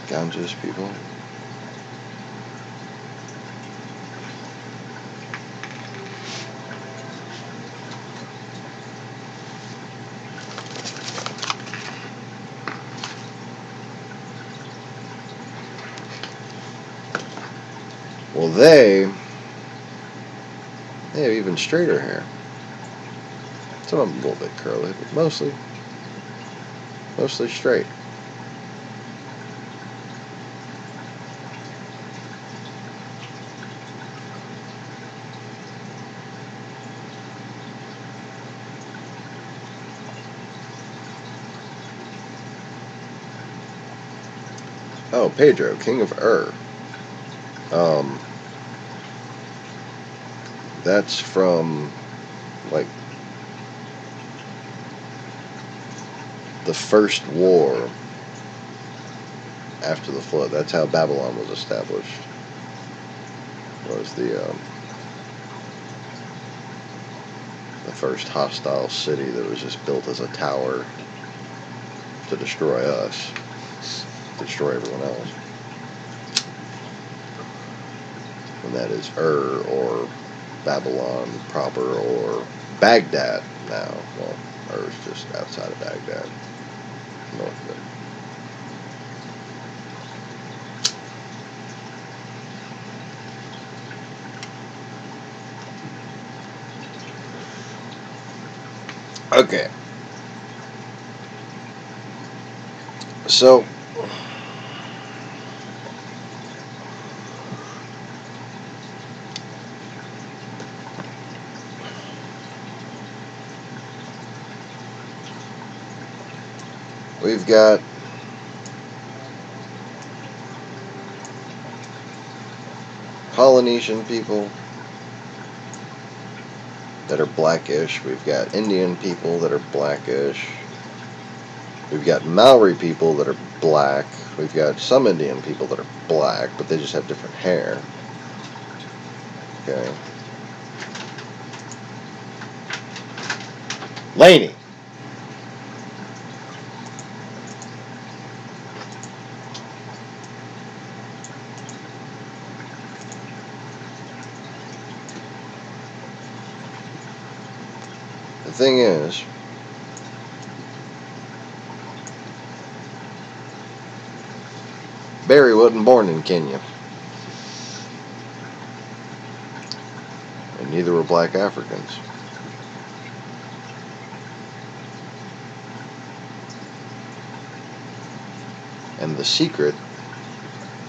Ganges people, well, they have even straighter hair. Some of them a little bit curly, but mostly straight. Oh, Pedro, King of Ur. That's from, like, the first war after the flood. That's how Babylon was established. Was the first hostile city that was just built as a tower to destroy us, to destroy everyone else. And that is Ur, or Babylon proper, or Baghdad now. Well, Ur's just outside of Baghdad, north of it. Okay. So, we've got Polynesian people that are blackish. We've got Indian people that are blackish. We've got Maori people that are black. We've got some Indian people that are black, but they just have different hair. Okay. Laney. The thing is, Barry wasn't born in Kenya. And neither were black Africans. And the secret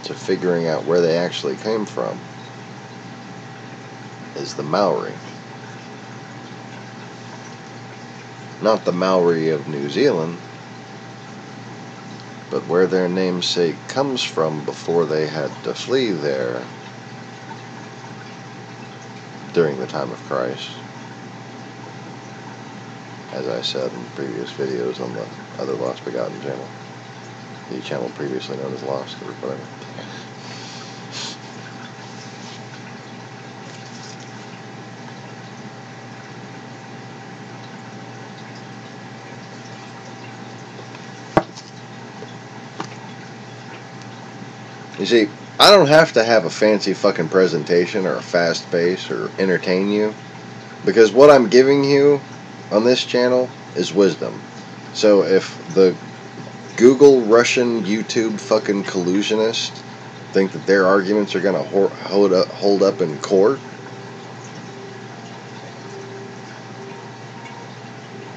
to figuring out where they actually came from is the Maori. Not the Maori of New Zealand, but where their namesake comes from before they had to flee there during the time of Christ. As I said in previous videos on the other Lost Begotten channel. The channel previously known as Lost, or whatever. You see, I don't have to have a fancy fucking presentation or a fast pace or entertain you, because what I'm giving you on this channel is wisdom. So if the Google, Russian, YouTube fucking collusionists think that their arguments are going to hold up in court,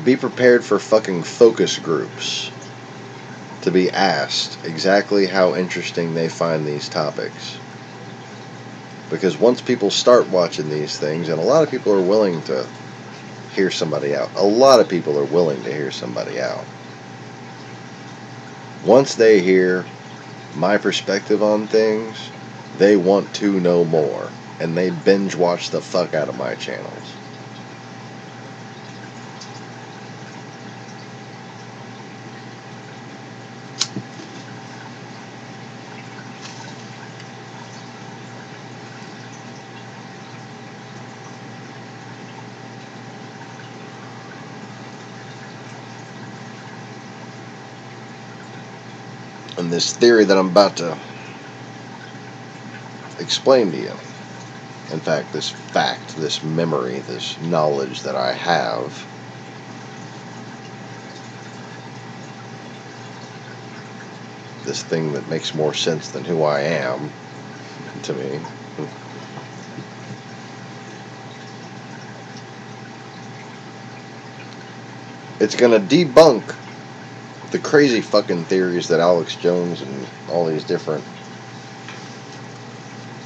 be prepared for fucking focus groups to be asked exactly how interesting they find these topics. Because once people start watching these things, and a lot of people are willing to hear somebody out. A lot of people are willing to hear somebody out. Once they hear my perspective on things, they want to know more. And they binge watch the fuck out of my channels. And this theory that I'm about to explain to you, in fact, this fact, this memory, this knowledge that I have, this thing that makes more sense than who I am, to me, it's gonna debunk the crazy fucking theories that Alex Jones and all these different,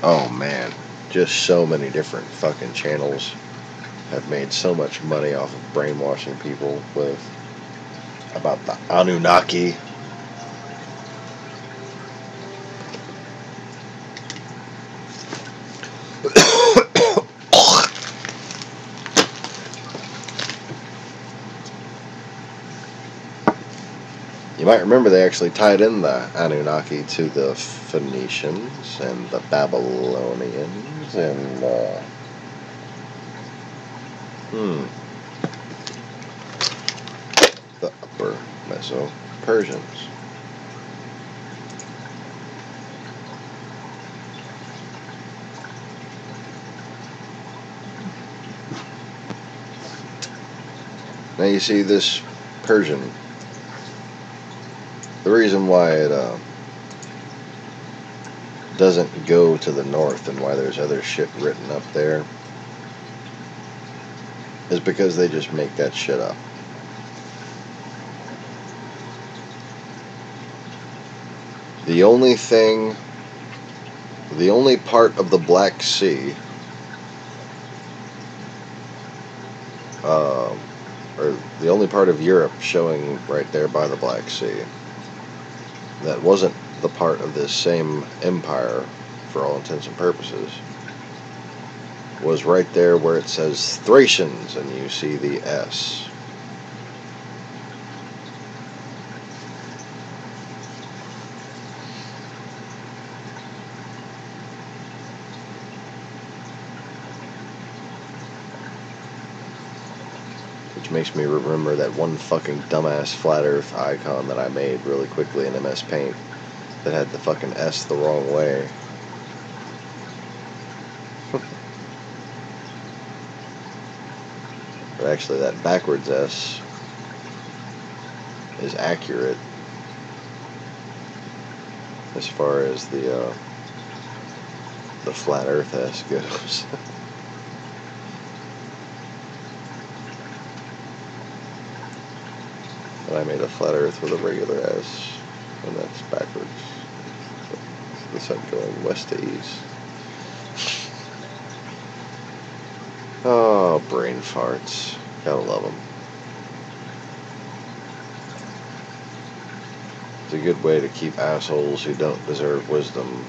oh man, just so many different fucking channels have made so much money off of brainwashing people with about the Anunnaki. You might remember they actually tied in the Anunnaki to the Phoenicians and the Babylonians and the Upper Meso-Persians. Now you see this Persian, the reason why it doesn't go to the north and why there's other shit written up there is because they just make that shit up. The only part of the Black Sea, or the only part of Europe showing right there by the Black Sea, that wasn't the part of this same empire, for all intents and purposes, was right there where it says Thracians, and you see the S. Which makes me remember that one fucking dumbass flat earth icon that I made really quickly in MS Paint that had the fucking S the wrong way. But actually that backwards S is accurate as far as the flat earth S goes. And I made a flat earth with a regular S, and that's backwards. The sun going west to east. Oh, brain farts. Gotta love them. It's a good way to keep assholes who don't deserve wisdom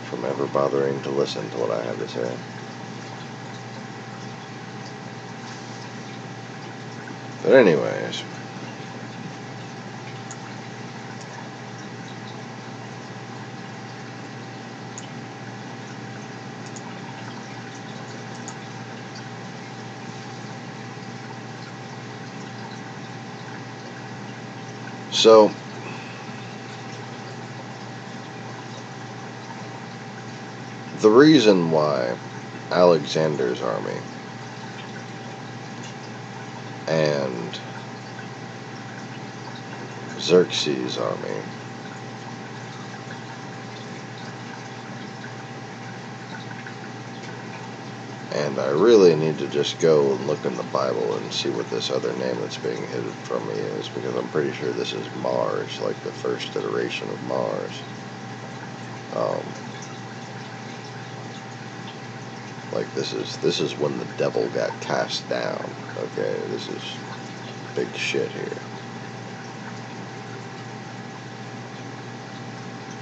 from ever bothering to listen to what I have to say. But anyways, so The reason why Alexander's army and Xerxes' army and I really need to just go and look in the Bible and see what this other name that's being hidden from me is, because I'm pretty sure this is Mars, like the first iteration of Mars. Like this is when the devil got cast down. Okay, this is big shit here.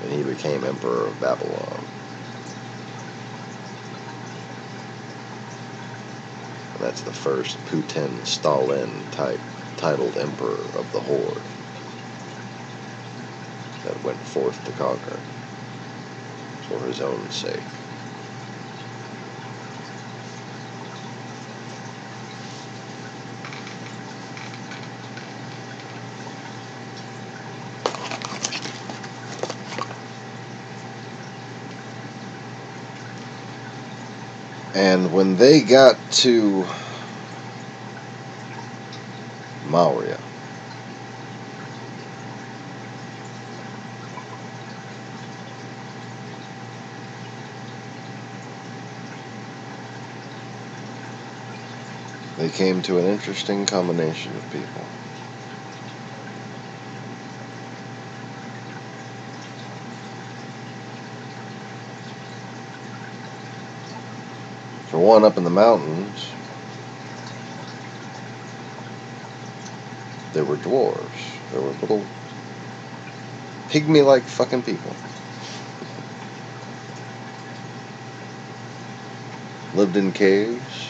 And he became emperor of Babylon. And that's the first Putin Stalin type titled emperor of the horde that went forth to conquer for his own sake. And when they got to Maurya, they came to an interesting combination of people. For one, up in the mountains, there were dwarves. There were little pygmy-like fucking people. Lived in caves.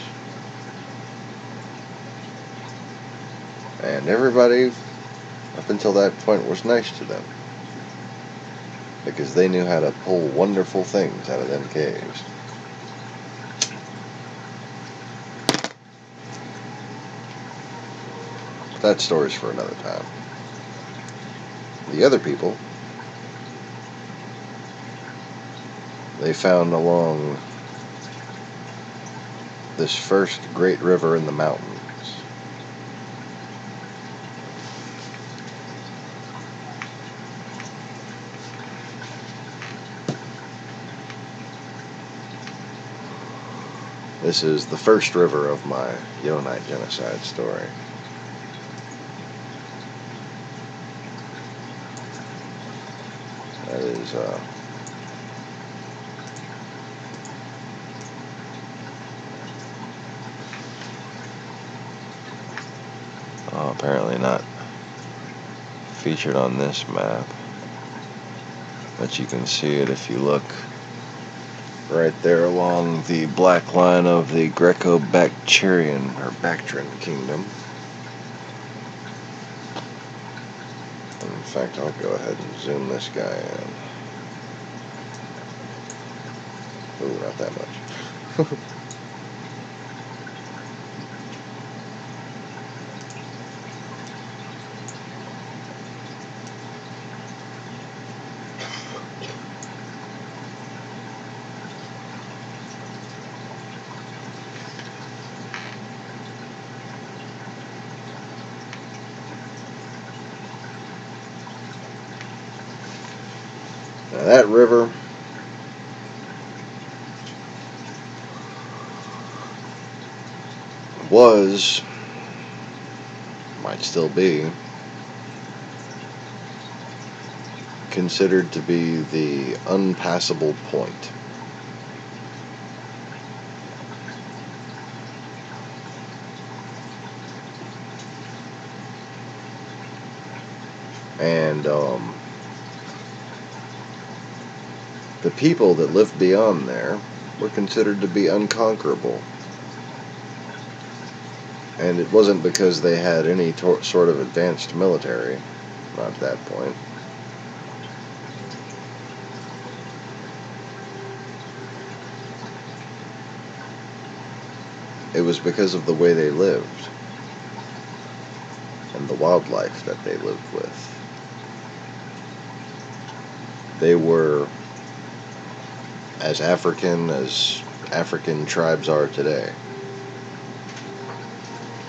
And everybody, up until that point, was nice to them. Because they knew how to pull wonderful things out of them caves. That story's for another time. The other people, they found along this first great river in the mountains. This is the first river of my Yonite genocide story. That is, apparently not featured on this map, but you can see it if you look right there along the black line of the Greco-Bactrian or Bactrian kingdom. In fact, I'll go ahead and zoom this guy in. Ooh, not that much. Now that river was, might still be, considered to be the unpassable point. And the people that lived beyond there were considered to be unconquerable. And it wasn't because they had any sort of advanced military, not at that point. It was because of the way they lived and the wildlife that they lived with. They were as African as African tribes are today.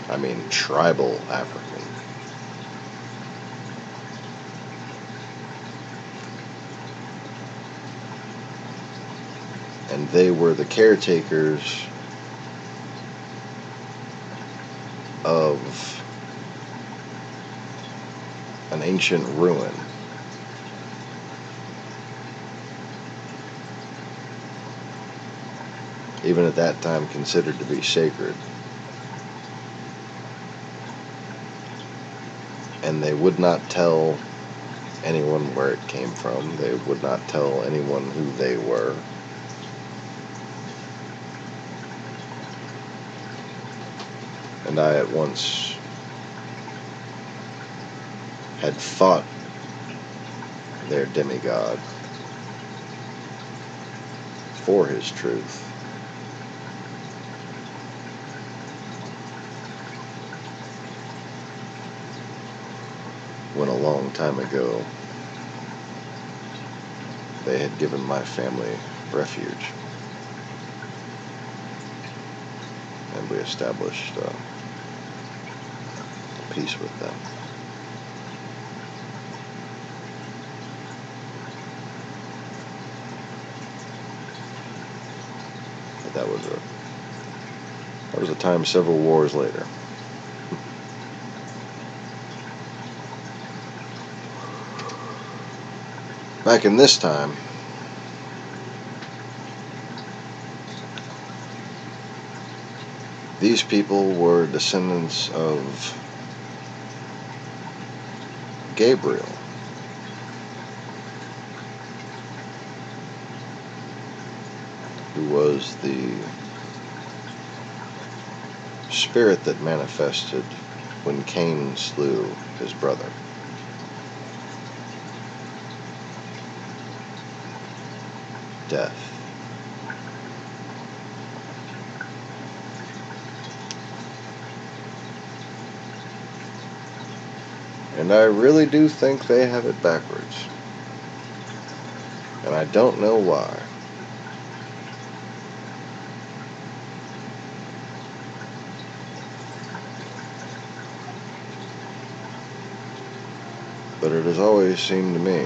I mean, tribal African. And they were the caretakers of an ancient ruin. Even at that time considered to be sacred. And they would not tell anyone where it came from. They would not tell anyone who they were. And I at once had fought their demigod for his truth. When a long time ago they had given my family refuge, and we established peace with them. But that was a time several wars later. Back in this time, these people were descendants of Gabriel, who was the spirit that manifested when Cain slew his brother. Death. And I really do think they have it backwards. And I don't know why. But it has always seemed to me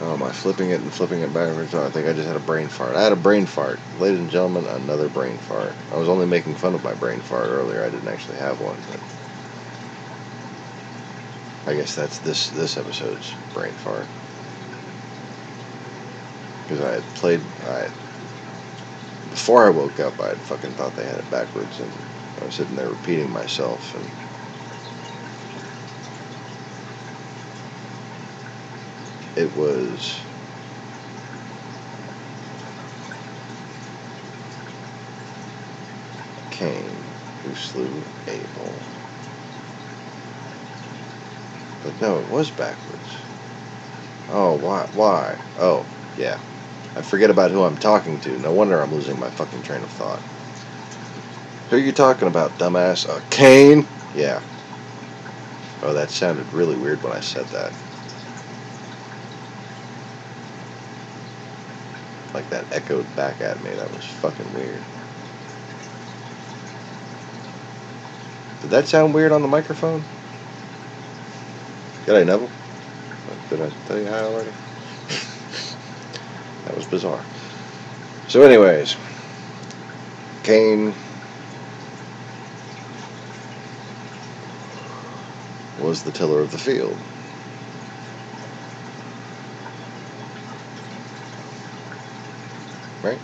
oh, am I flipping it and flipping it backwards? Oh, I think I just had a brain fart. I had a brain fart. Ladies and gentlemen, another brain fart. I was only making fun of my brain fart earlier. I didn't actually have one, but I guess that's this episode's brain fart. Because before I woke up, I had fucking thought they had it backwards, and I was sitting there repeating myself, and it was Cain who slew Abel. But no, it was backwards. Oh, why? Oh, yeah. I forget about who I'm talking to. No wonder I'm losing my fucking train of thought. Who are you talking about, dumbass? Cain? Yeah. Oh, that sounded really weird when I said that. Like that echoed back at me. That was fucking weird. Did that sound weird on the microphone? G'day, Neville. Did I tell you hi already? That was bizarre. So anyways, Cain was the tiller of the field. Right?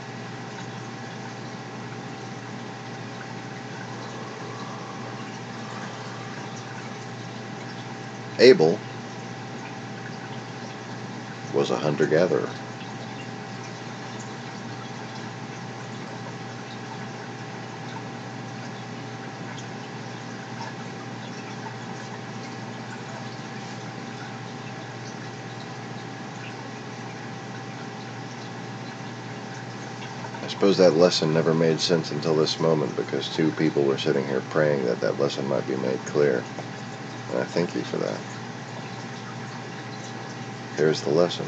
Abel was a hunter-gatherer. I suppose that lesson never made sense until this moment, because two people were sitting here praying that that lesson might be made clear. And I thank you for that. Here's the lesson.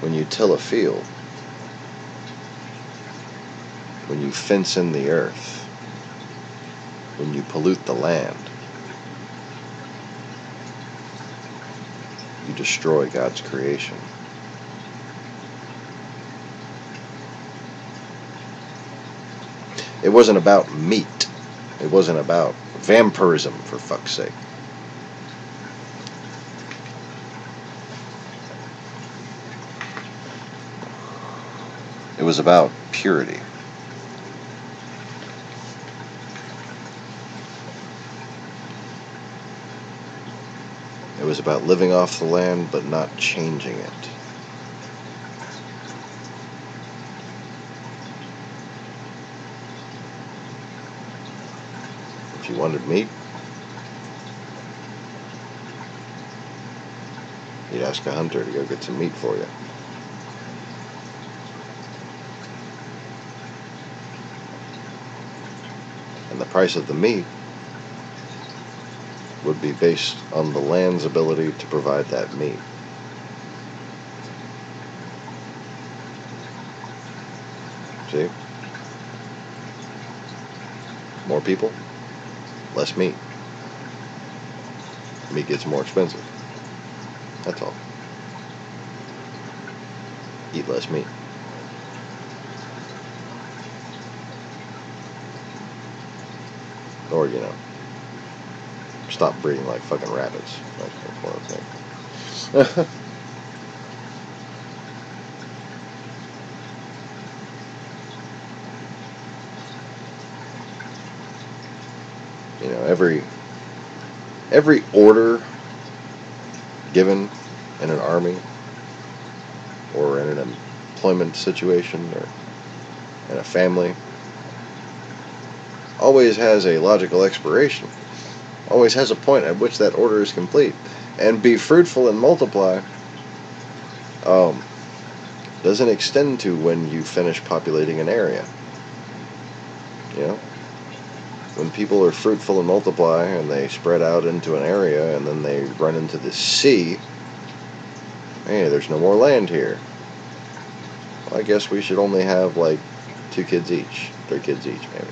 When you till a field, when you fence in the earth, when you pollute the land, you destroy God's creation. It wasn't about meat. It wasn't about vampirism, for fuck's sake. It was about purity. It was about living off the land but not changing it. If you wanted meat, you'd ask a hunter to go get some meat for you. And the price of the meat would be based on the land's ability to provide that meat. See? More people, less meat. Meat gets more expensive. That's all. Eat less meat. Or, stop breeding like fucking rabbits. That's one of the things. Every order given in an army or in an employment situation or in a family always has a logical expiration. Always has a point at which that order is complete. And be fruitful and multiply doesn't extend to when you finish populating an area. When people are fruitful and multiply and they spread out into an area and then they run into the sea, hey, there's no more land here. Well, I guess we should only have like 2 kids each, 3 kids each maybe.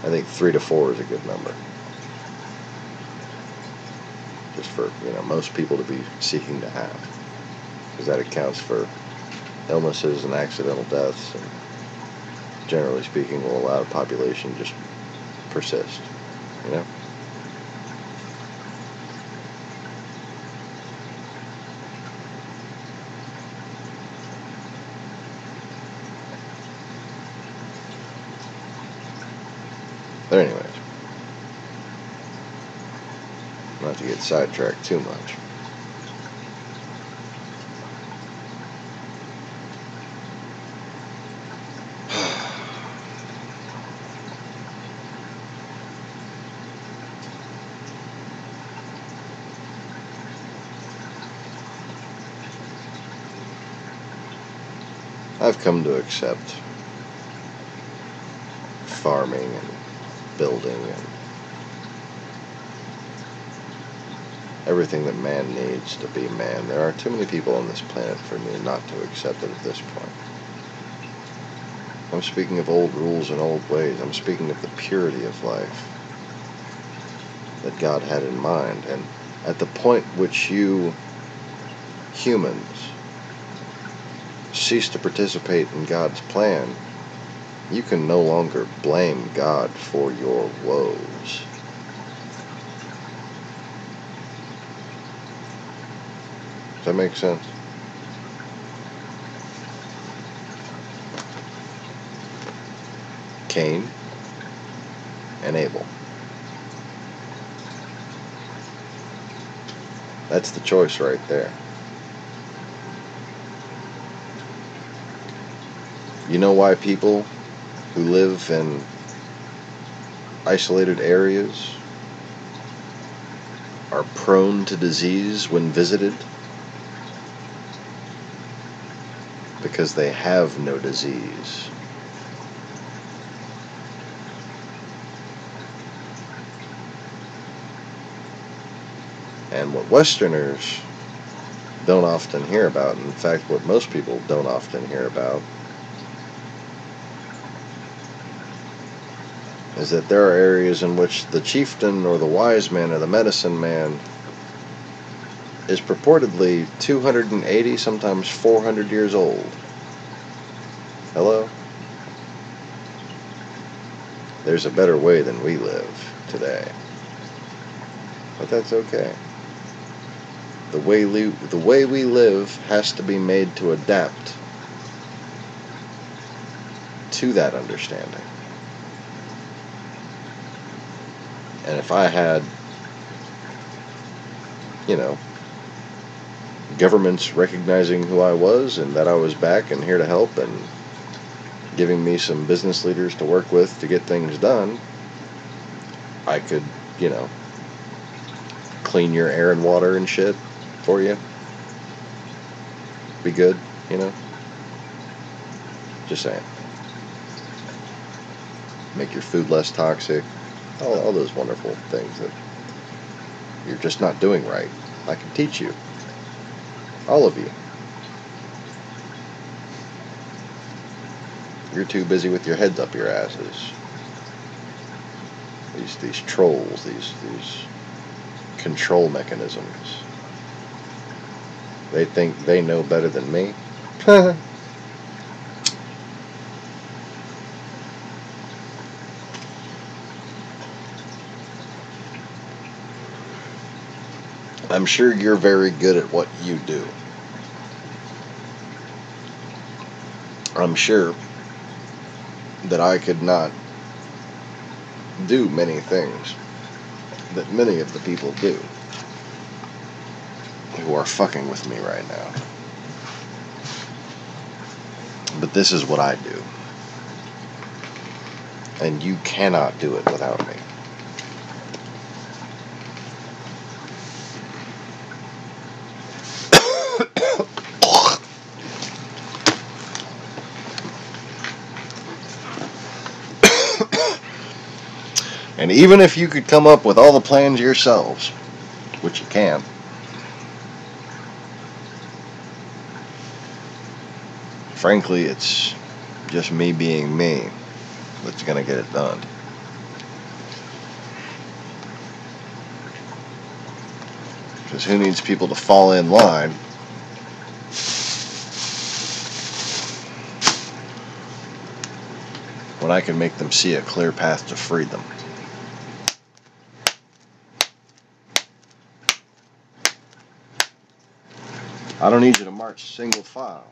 I think 3 to 4 is a good number. Just for, most people to be seeking to have. Because that accounts for illnesses and accidental deaths, and generally speaking will allow the population just persist. But anyways, not to get sidetracked too much. I've come to accept farming and building and everything that man needs to be man. There are too many people on this planet for me not to accept it at this point. I'm speaking of old rules and old ways. I'm speaking of the purity of life that God had in mind. And at the point which you humans cease to participate in God's plan, you can no longer blame God for your woes. Does that make sense? Cain and Abel. That's the choice right there. You know why people who live in isolated areas are prone to disease when visited? Because they have no disease. And what Westerners don't often hear about, in fact what most people don't often hear about, is that there are areas in which the chieftain or the wise man or the medicine man is purportedly 280, sometimes 400 years old. Hello? There's a better way than we live today. But that's okay. The way we live has to be made to adapt to that understanding. And if I had, governments recognizing who I was and that I was back and here to help and giving me some business leaders to work with to get things done, I could, clean your air and water and shit for you. Be good, Just saying. Make your food less toxic. All those wonderful things that you're just not doing right. I can teach you. All of you. You're too busy with your heads up your asses. These trolls, these control mechanisms. They think they know better than me. I'm sure you're very good at what you do. I'm sure that I could not do many things that many of the people do who are fucking with me right now. But this is what I do. And you cannot do it without me. And even if you could come up with all the plans yourselves, which you can, frankly, it's just me being me that's going to get it done. Because who needs people to fall in line when I can make them see a clear path to freedom? I don't need you to march single file.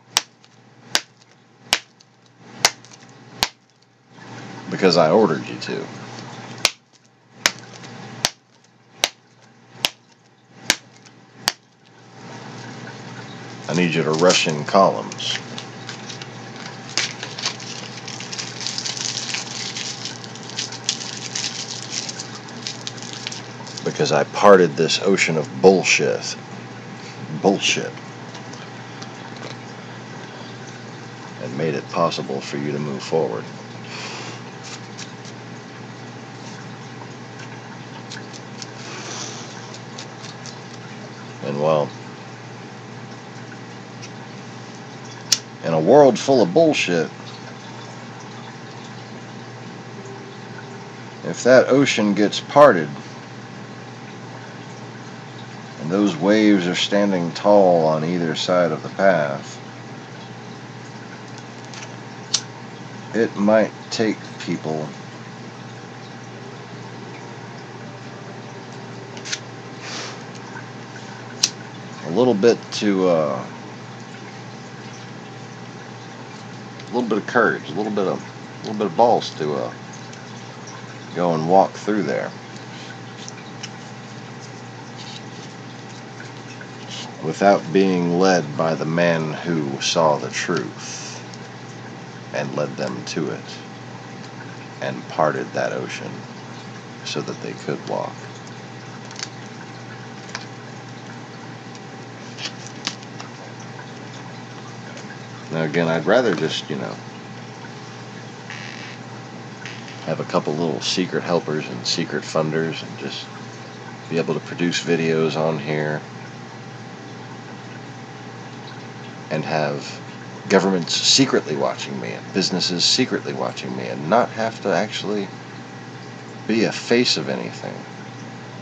Because I ordered you to. I need you to rush in columns. Because I parted this ocean of bullshit. And made it possible for you to move forward. And well, in a world full of bullshit, if that ocean gets parted, and those waves are standing tall on either side of the path, it might take people a little bit of courage, a little bit of balls to go and walk through there without being led by the man who saw the truth. and led them to it and parted that ocean so that they could walk. Now again, I'd rather just, have a couple little secret helpers and secret funders and just be able to produce videos on here and have governments secretly watching me and businesses secretly watching me and not have to actually be a face of anything,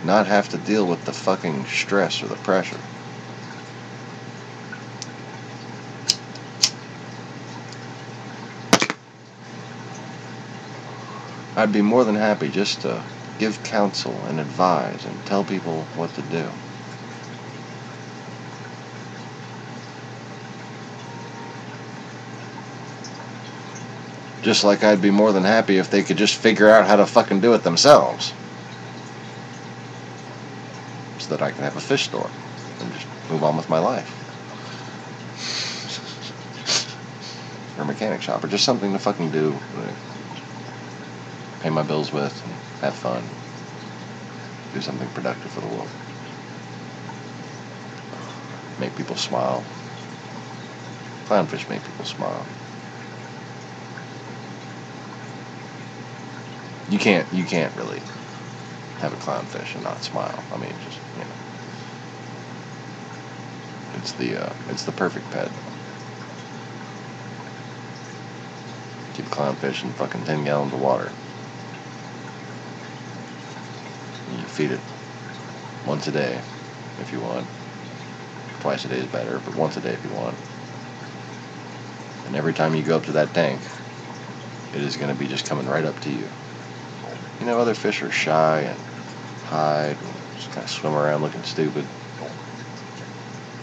not have to deal with the fucking stress or the pressure. I'd be more than happy just to give counsel and advise and tell people what to do. Just like I'd be more than happy if they could just figure out how to fucking do it themselves. So that I can have a fish store and just move on with my life. Or a mechanic shop, or just something to fucking do. Pay my bills with, and have fun. Do something productive for the world. Make people smile. Clownfish make people smile. You can't really have a clownfish and not smile. I mean, just, it's the perfect pet. Keep clownfish in fucking 10 gallons of water. You feed it once a day if you want. Twice a day is better, but once a day if you want. And every time you go up to that tank, it is going to be just coming right up to you. Other fish are shy and hide and just kind of swim around looking stupid.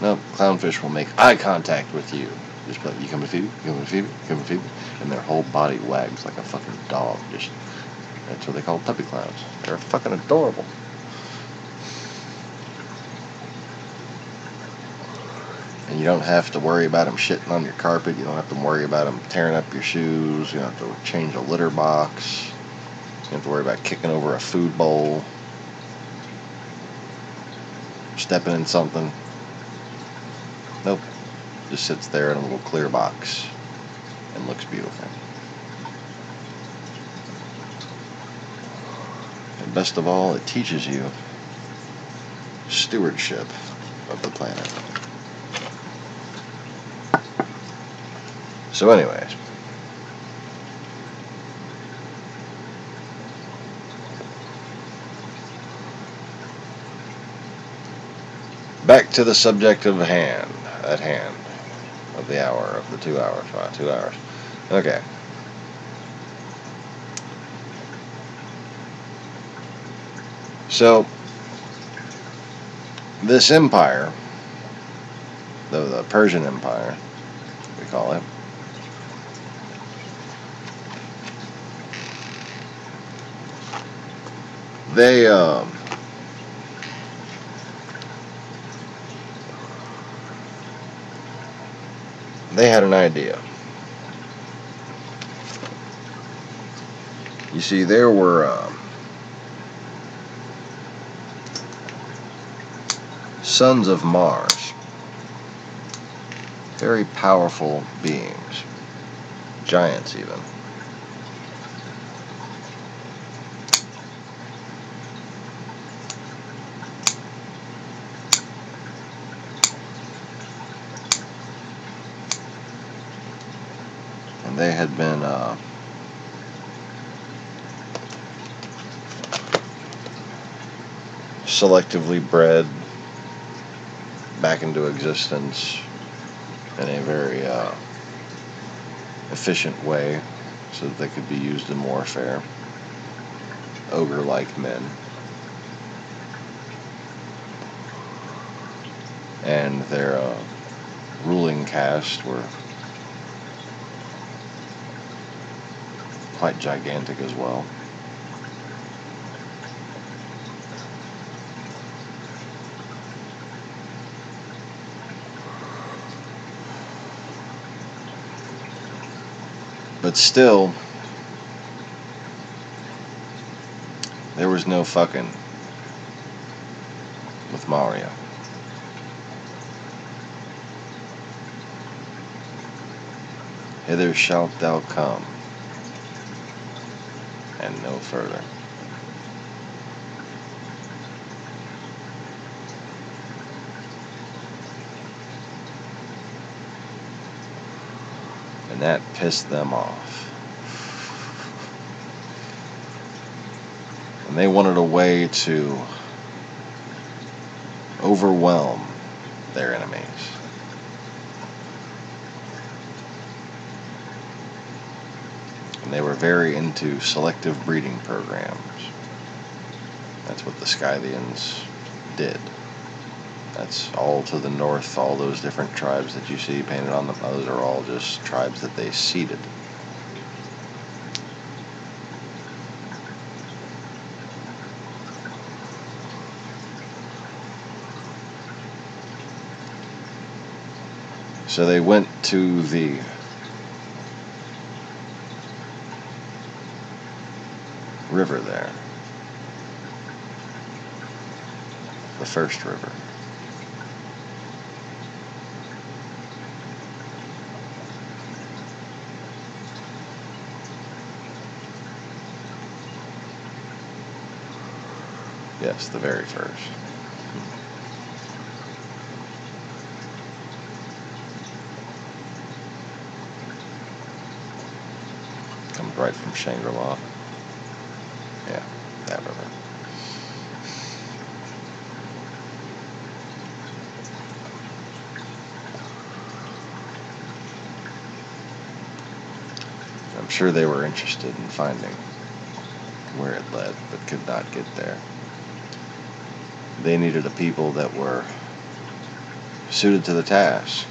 No, clownfish will make eye contact with you. Just be like, you come to feed me? You come to feed me? You come to feed me? And their whole body wags like a fucking dog. That's what they call puppy clowns. They're fucking adorable. And you don't have to worry about them shitting on your carpet. You don't have to worry about them tearing up your shoes. You don't have to change a litter box. You don't have to worry about kicking over a food bowl. Stepping in something. Nope. Just sits there in a little clear box and looks beautiful. And best of all, it teaches you stewardship of the planet. So anyways, back to the subject at hand, of the hour, of the 2 hours. Wow, 2 hours. Okay. So, this empire, the Persian Empire, we call it, they had an idea. You see, there were sons of Mars, very powerful beings, giants even. And they had been selectively bred back into existence in a very efficient way so that they could be used in warfare. Ogre-like men. And their ruling caste were quite gigantic as well. But still, there was no fucking with Mario. Hither shalt thou come, and no further. And that pissed them off. And they wanted a way to overwhelm their enemies. And they were very into selective breeding programs. That's what the Scythians did. That's all to the north, all those different tribes that you see painted on them, those are all just tribes that they seeded. So they went to the river there. The first river. Yes, the very first. Comes right from Shangri-La. Yeah, that river. I'm sure they were interested in finding where it led, but could not get there. They needed a people that were suited to the task.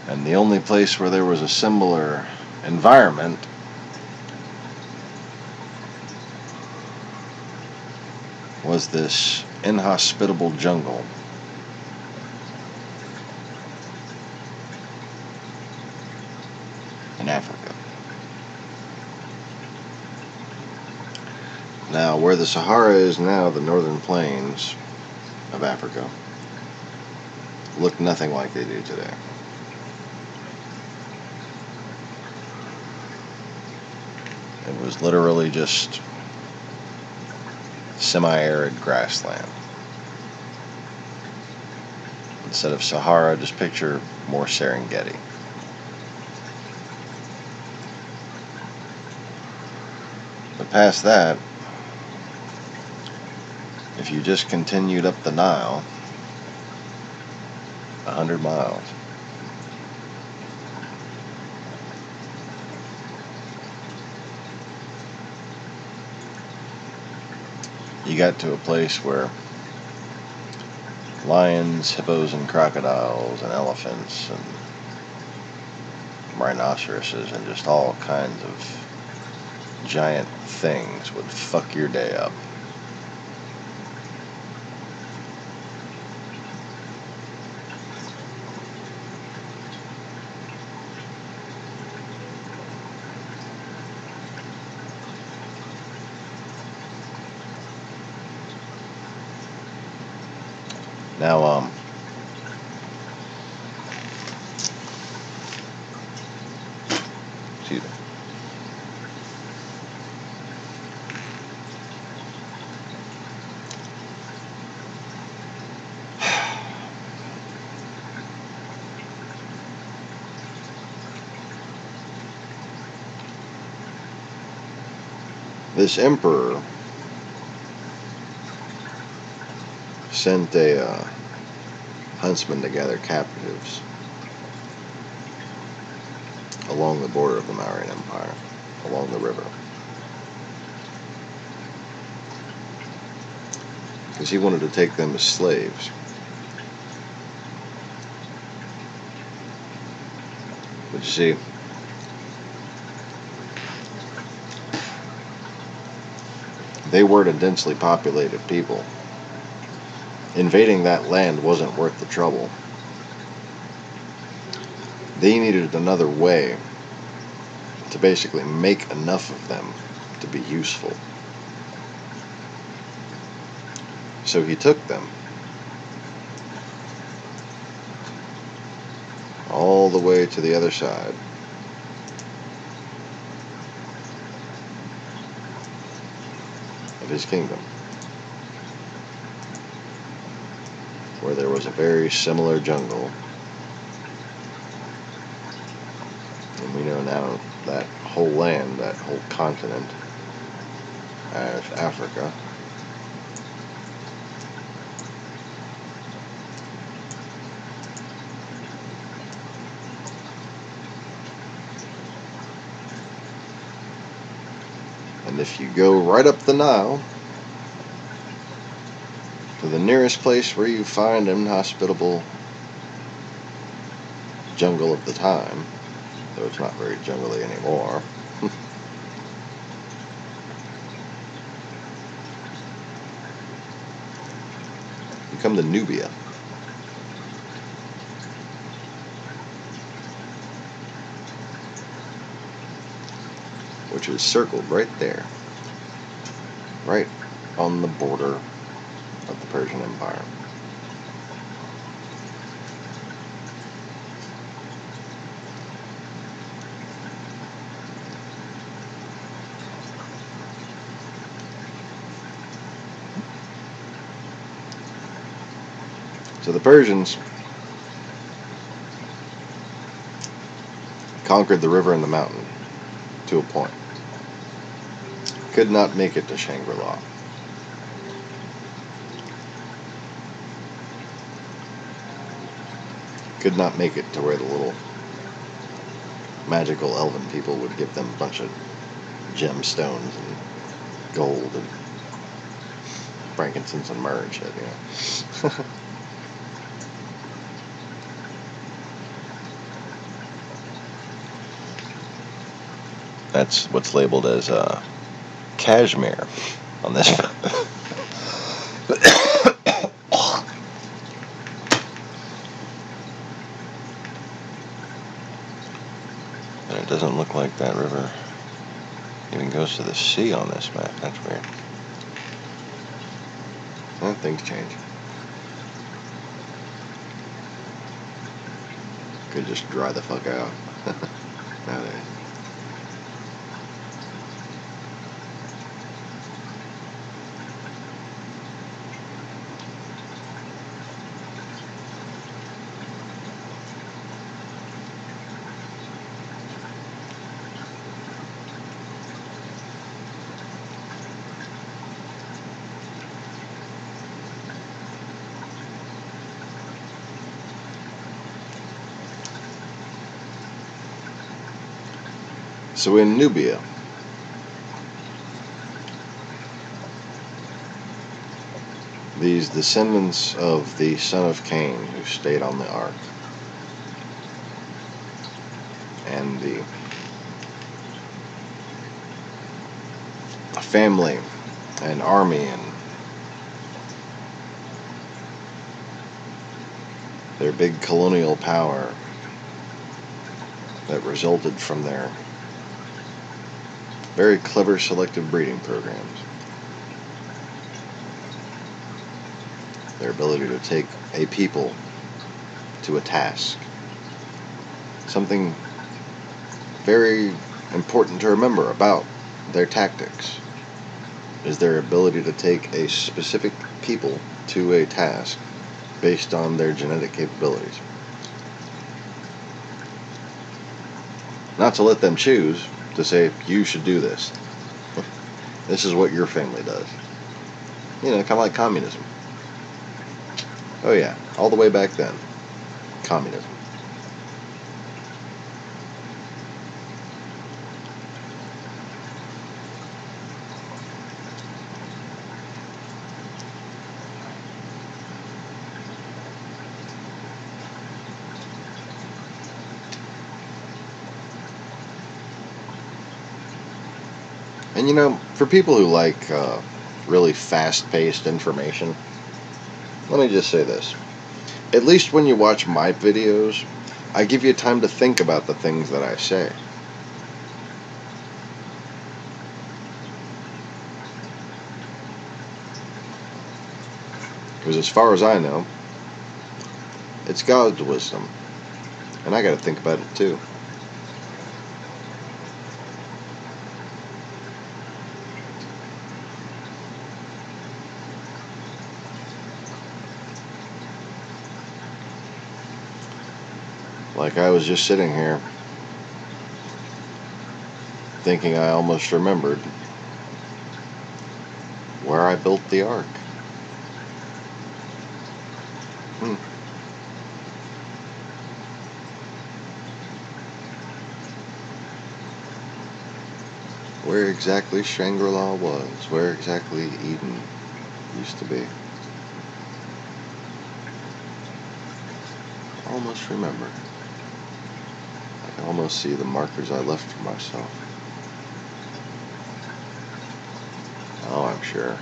And the only place where there was a similar environment was this inhospitable jungle. In Africa. Now, where the Sahara is now, the northern plains of Africa, look nothing like they do today. It was literally just semi-arid grassland. Instead of Sahara, just picture more Serengeti. But past that, if you just continued up the Nile, 100 miles, you got to a place where lions, hippos, and crocodiles, and elephants, and rhinoceroses, and just all kinds of giant things would fuck your day up. Now, excuse me. This emperor sent a huntsman to gather captives along the border of the Mauryan Empire, along the river. Because he wanted to take them as slaves. But you see, they weren't a densely populated people. Invading that land wasn't worth the trouble. They needed another way to basically make enough of them to be useful. So he took them all the way to the other side of his kingdom, where there was a very similar jungle. And we know now that whole land, that whole continent, as Africa. And if you go right up the Nile to the nearest place where you find an inhospitable jungle of the time, though it's not very jungly anymore, you come to Nubia. Which is circled right there, right on the border of the Persian Empire. So the Persians conquered the river and the mountain to a point. Could not make it to Shangri-La. Could not make it to where the little magical elven people would give them a bunch of gemstones and gold and frankincense and myrrh and shit, you know. That's what's labeled as cashmere on this. And it doesn't look like that river even goes to the sea on this map. That's weird. Well, things change. Could just dry the fuck out nowadays. So in Nubia, these descendants of the son of Cain who stayed on the ark, and the family and army and their big colonial power that resulted from their very clever selective breeding programs. Their ability to take a people to a task. Something very important to remember about their tactics is their ability to take a specific people to a task based on their genetic capabilities. Not to let them choose, to say, you should do this. This is what your family does. You know, kind of like communism. Oh yeah, all the way back then. Communism. And you know, for people who like really fast-paced information, let me just say this. At least when you watch my videos, I give you time to think about the things that I say. Because as far as I know, it's God's wisdom. And I got to think about it too. Like I was just sitting here thinking I almost remembered where I built the ark. Where exactly Shangri-La was, where exactly Eden used to be. I almost remember. I can almost see the markers I left for myself. Oh, I'm sure.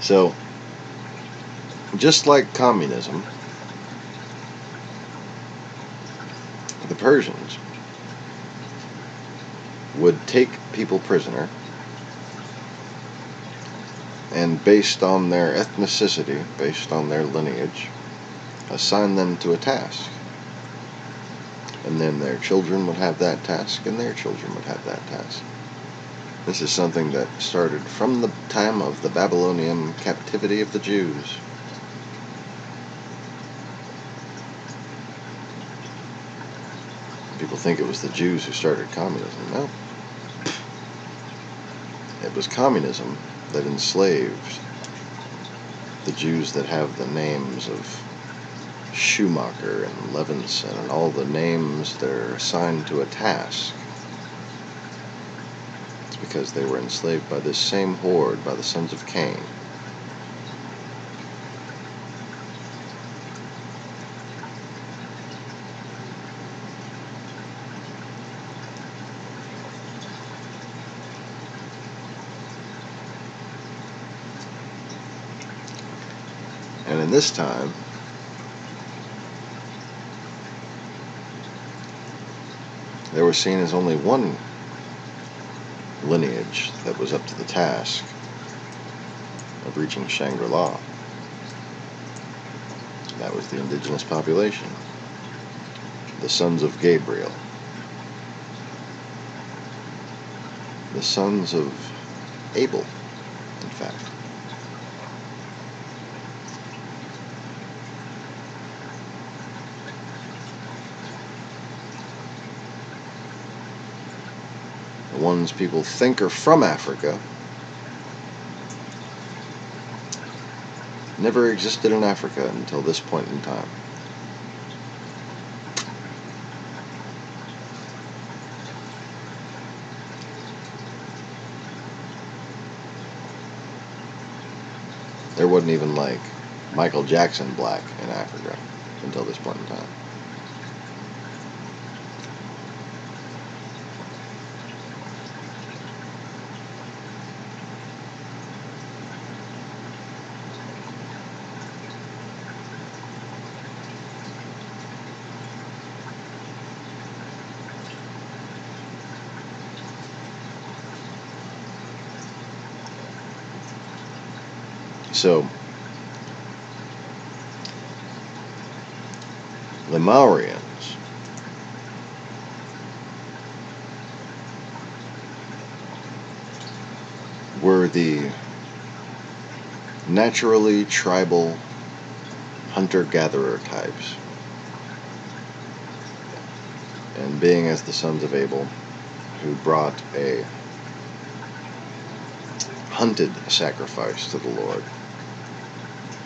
So, just like communism, the Persians would take people prisoner and, based on their ethnicity, based on their lineage, assign them to a task. And then their children would have that task, and their children would have that task. This is something that started from the time of the Babylonian captivity of the Jews. People think it was the Jews who started communism. No. It was communism that enslaved the Jews that have the names of Schumacher and Levinson and all the names that are assigned to a task. It's because they were enslaved by this same horde, by the sons of Cain. And in this time, they were seen as only one lineage that was up to the task of reaching Shangri-La. That was the indigenous population, the sons of Gabriel, the sons of Abel, in fact. The ones people think are from Africa never existed in Africa until this point in time. There wasn't even like Michael Jackson black in Africa until this point in time. So, the Mauryaans were the naturally tribal hunter-gatherer types. And being as the sons of Abel, who brought a hunted sacrifice to the Lord,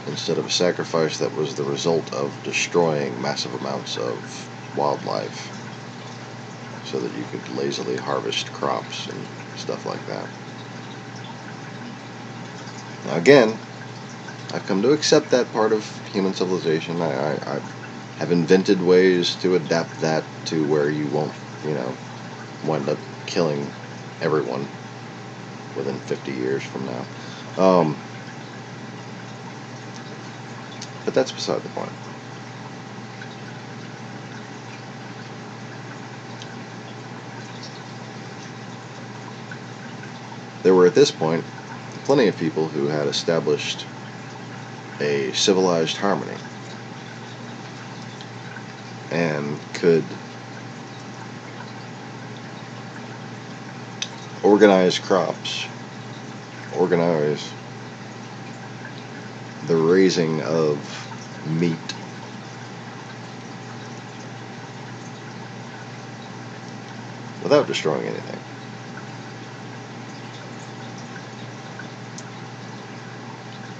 instead of a sacrifice that was the result of destroying massive amounts of wildlife so that you could lazily harvest crops and stuff like that. Now again, I've come to accept that part of human civilization. I have invented ways to adapt that to where you won't, wind up killing everyone within 50 years from now. Um, but that's beside the point. There were at this point plenty of people who had established a civilized harmony and could organize crops, organize the raising of meat, without destroying anything.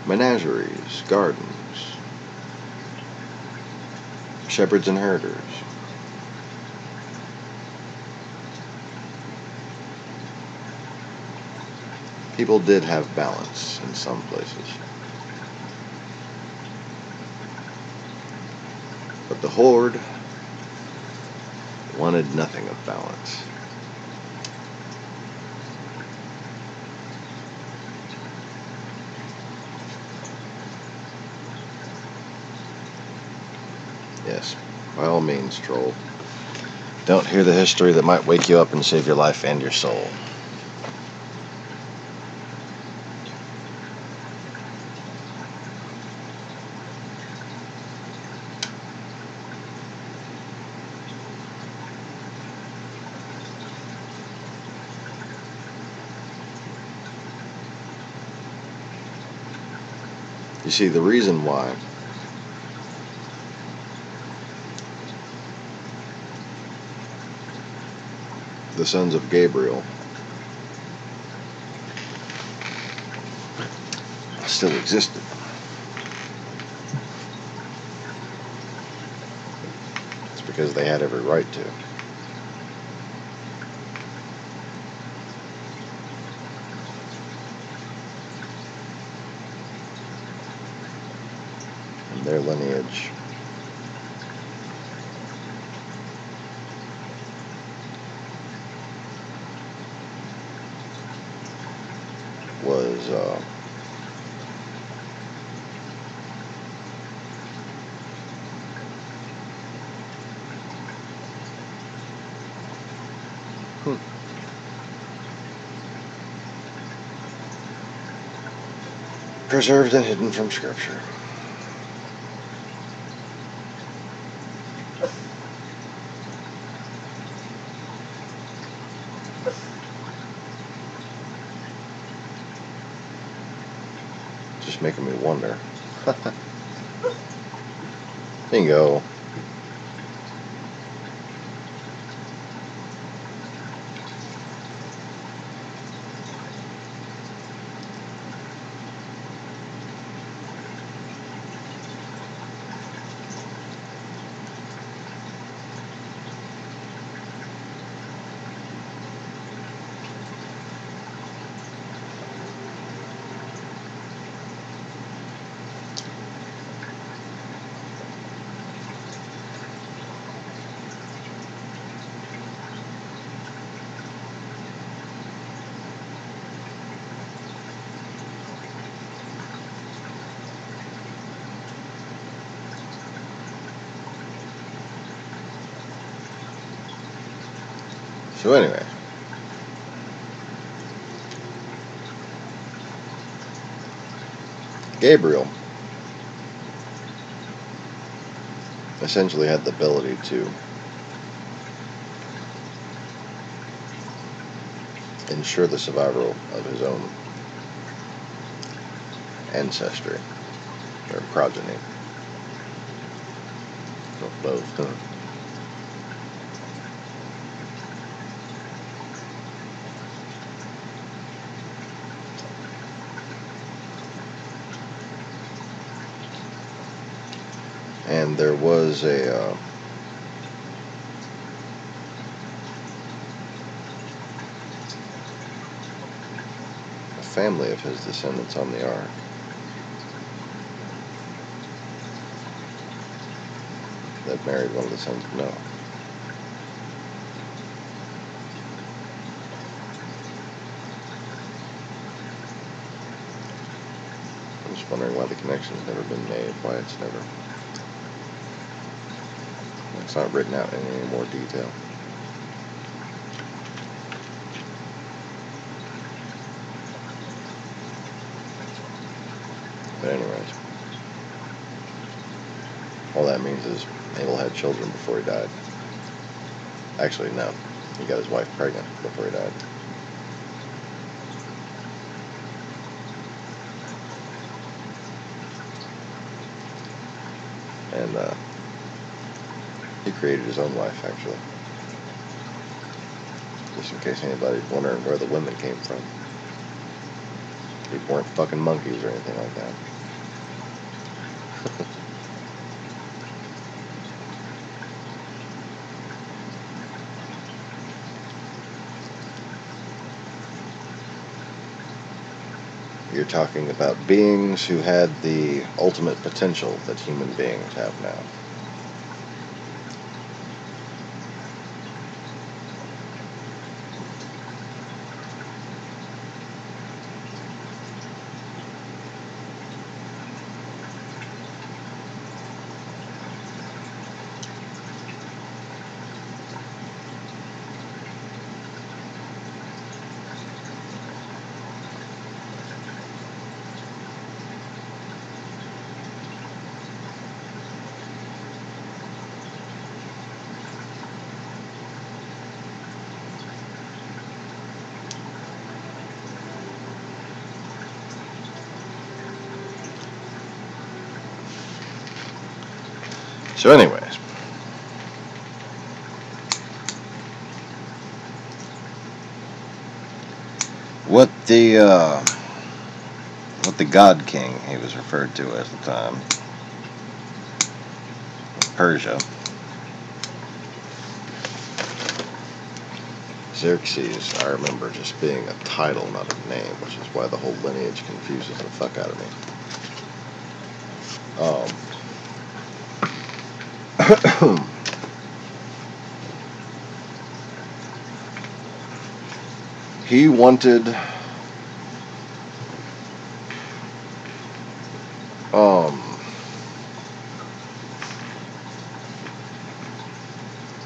Menageries, gardens, shepherds and herders. People did have balance in some places. But the horde wanted nothing of balance. Yes, by all means, troll. Don't hear the history that might wake you up and save your life and your soul. You see, the reason why the sons of Gabriel still existed is because they had every right to. And their lineage was preserved and hidden from Scripture. Just making me wonder. Bingo. So anyway, Gabriel essentially had the ability to ensure the survival of his own ancestry, or progeny, or both. And there was a family of his descendants on the ark. That married one of the sons of Noah. just wondering why the connection's never been made, why it's not written out in any more detail. But anyways, all that means is Abel had children before he died. Actually, no. He got his wife pregnant before he died. And he created his own wife, actually. Just in case anybody's wondering where the women came from. They weren't fucking monkeys or anything like that. You're talking about beings who had the ultimate potential that human beings have now. So anyways, what the God King, he was referred to as the time, Persia, Xerxes, I remember just being a title, not a name, which is why the whole lineage confuses the fuck out of me. He wanted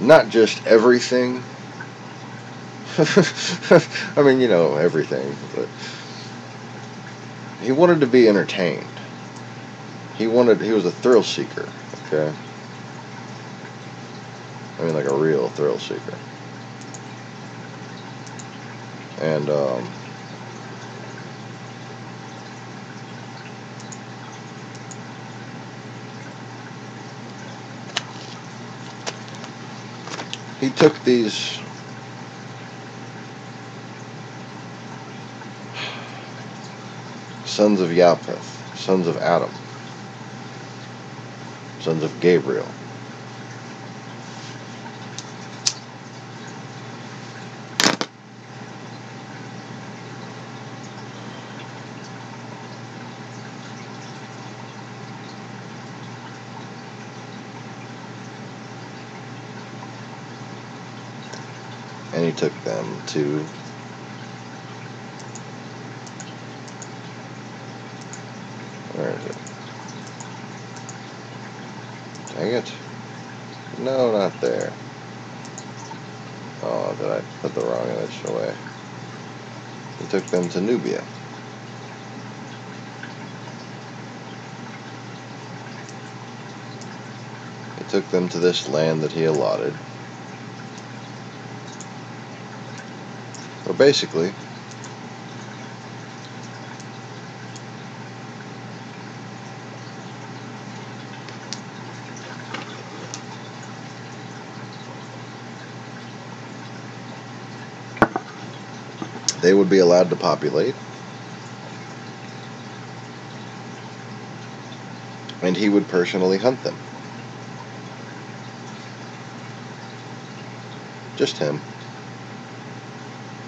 not just everything. I mean, everything, but he wanted to be entertained. He was a thrill seeker, okay? I mean, like a real thrill seeker. And, he took these sons of Japheth, sons of Adam, sons of Gabriel, and he took them to where is it? Dang it. No, not there. Oh, did I put the wrong image away? He took them to Nubia. He took them to this land that he allotted. Well, basically, they would be allowed to populate, and he would personally hunt them. Just him.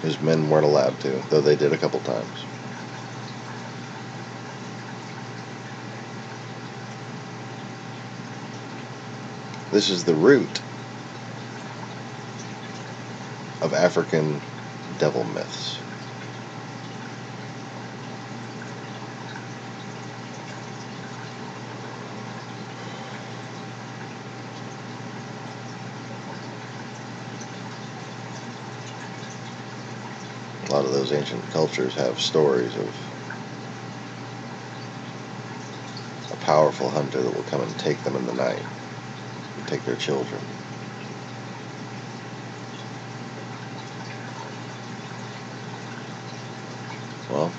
His men weren't allowed to, though they did a couple times. This is the root of African devil myths. A lot of those ancient cultures have stories of a powerful hunter that will come and take them in the night and take their children. Well,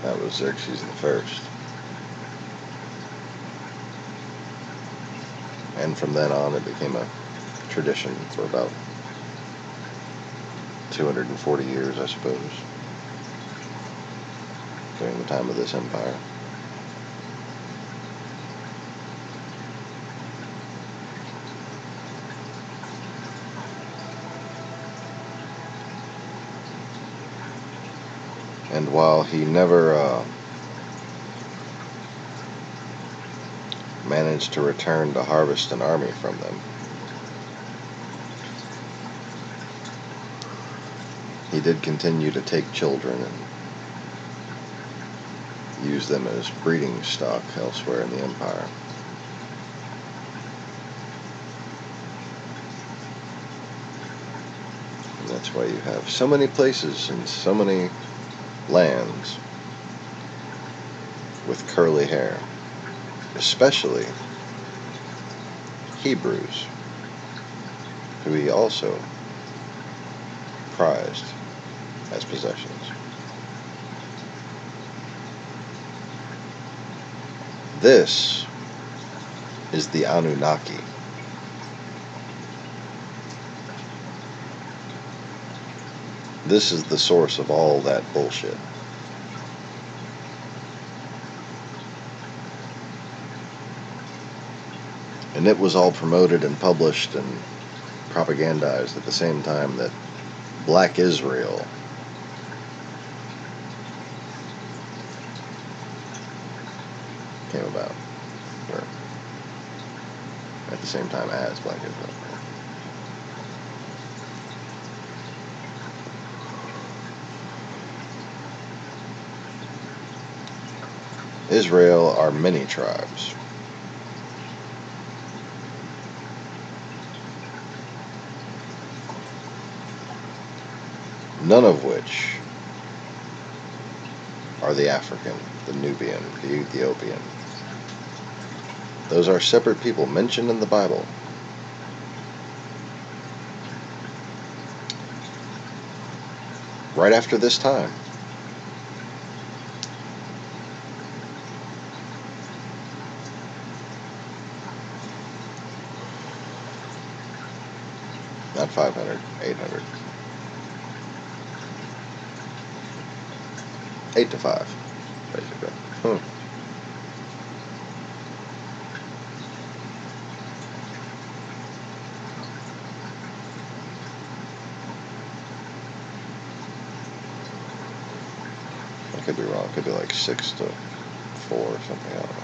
that was Xerxes the First. And from then on it became a tradition for about 240 years, I suppose, during the time of this empire. And while he never managed to return to harvest an army from them, he did continue to take children and use them as breeding stock elsewhere in the empire. And that's why you have so many places and so many lands with curly hair, especially Hebrews, who he also prized as possessions. This is the Anunnaki. This is the source of all that bullshit. And it was all promoted and published and propagandized at the same time that Black Israel came about, or at the same time as Black Israel. Israel are many tribes. None of which are the African, the Nubian, the Ethiopian. Those are separate people mentioned in the Bible. Right after this time. Not 500, 800. 8 to 5, basically. I could be wrong. It could be like 6 to 4 or something. I don't know.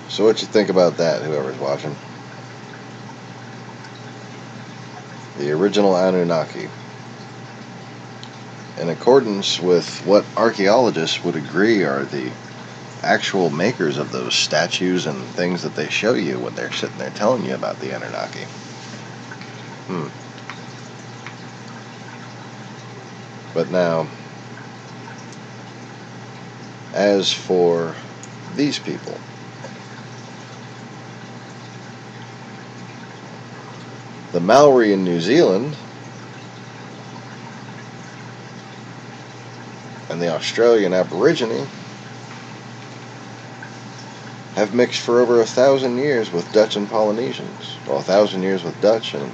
So what you think about that, whoever's watching? The original Anunnaki. In accordance with what archaeologists would agree are the actual makers of those statues and things that they show you when they're sitting there telling you about the Anunnaki. But now, as for these people, the Maori in New Zealand and the Australian Aborigine have mixed for over 1,000 years with Dutch and Polynesians. Well, 1,000 years with Dutch and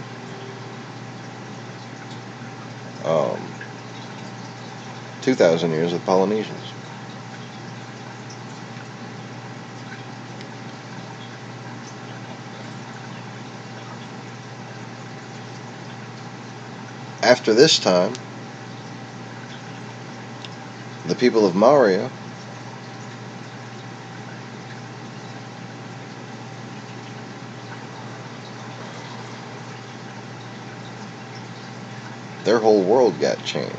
2,000 years with Polynesians. After this time, the people of Maurya their whole world got changed.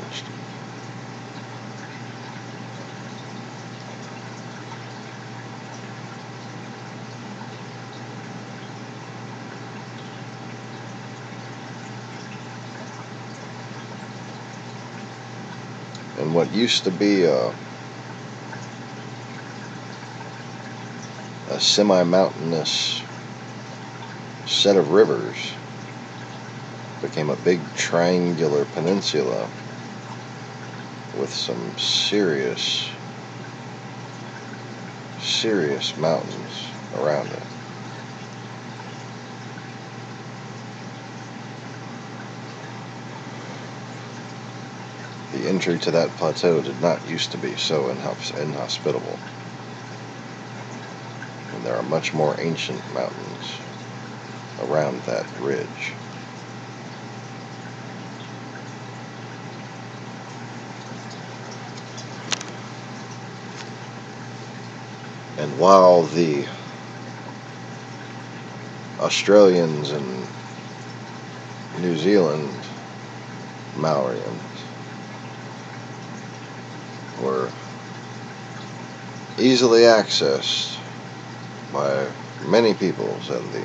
And what used to be a semi-mountainous set of rivers became a big triangular peninsula with some serious mountains around it. The entry to that plateau did not used to be so inhospitable. And there are much more ancient mountains around that ridge. And while the Australians and New Zealand Maorians were easily accessed by many peoples, and the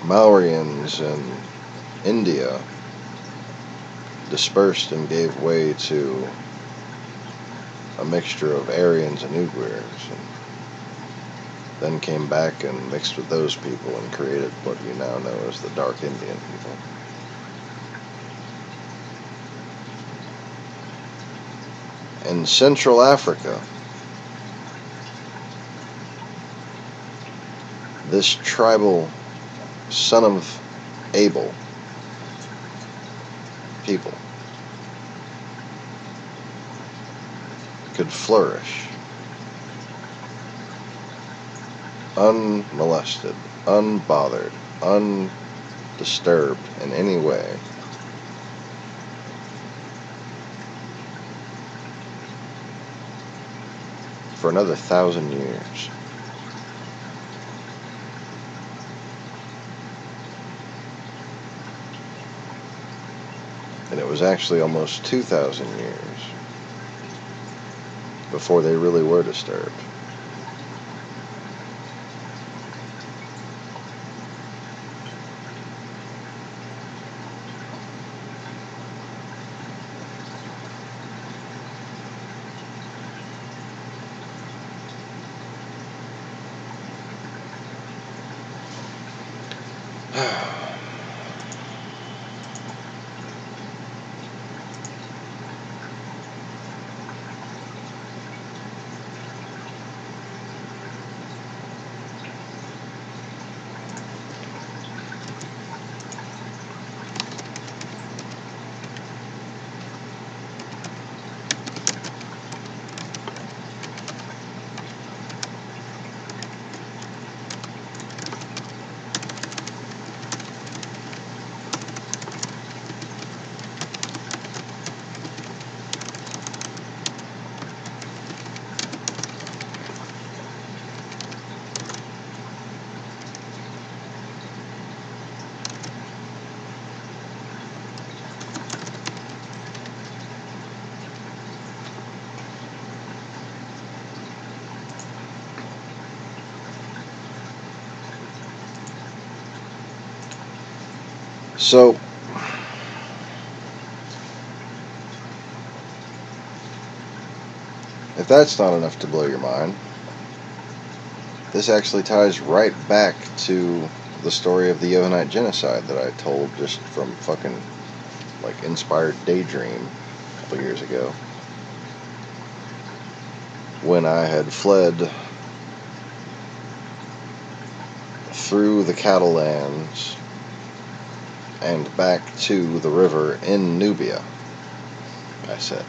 Maorians in India dispersed and gave way to a mixture of Aryans and Uyghurs, and then came back and mixed with those people and created what you now know as the Dark Indian people. In Central Africa, this tribal son of Abel people could flourish unmolested, unbothered, undisturbed in any way for another 1,000 years. And it was actually almost 2,000 years before they really were disturbed. So, if that's not enough to blow your mind, this actually ties right back to the story of the Yevonite genocide that I told just from fucking, like, inspired daydream a couple years ago. When I had fled through the cattle lands and back to the river in Nubia, I said.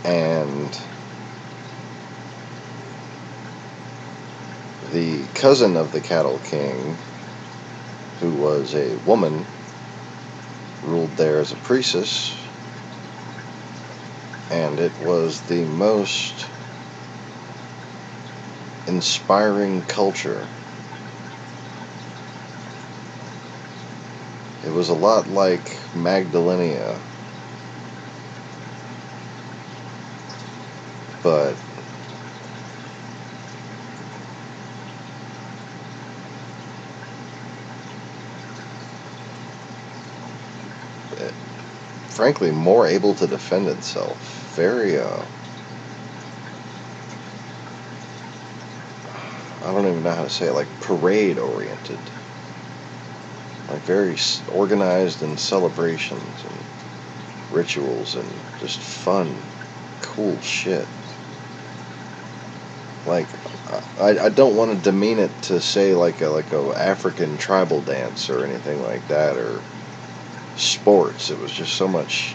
And the cousin of the cattle king, who was a woman, ruled there as a priestess, and it was the most inspiring culture. It was a lot like Magdalenia, but frankly more able to defend itself. Very, I don't even know how to say it, like parade oriented. Like very organized in celebrations and rituals and just fun, cool shit. Like, I don't want to demean it to say like a African tribal dance or anything like that, or sports. It was just so much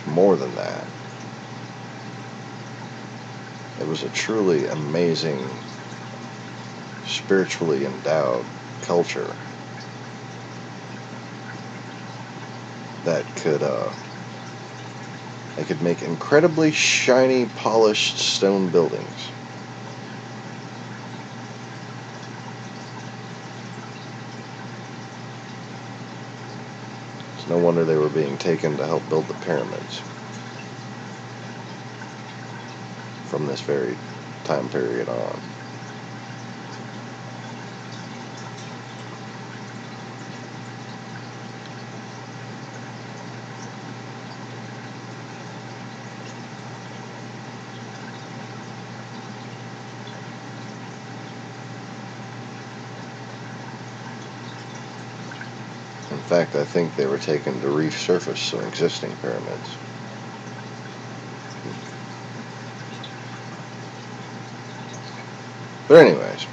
more than that. It was a truly amazing, spiritually endowed culture that they could make incredibly shiny, polished stone buildings. It's no wonder they were being taken to help build the pyramids from this very time period on. In fact, I think they were taken to resurface some existing pyramids. But anyways,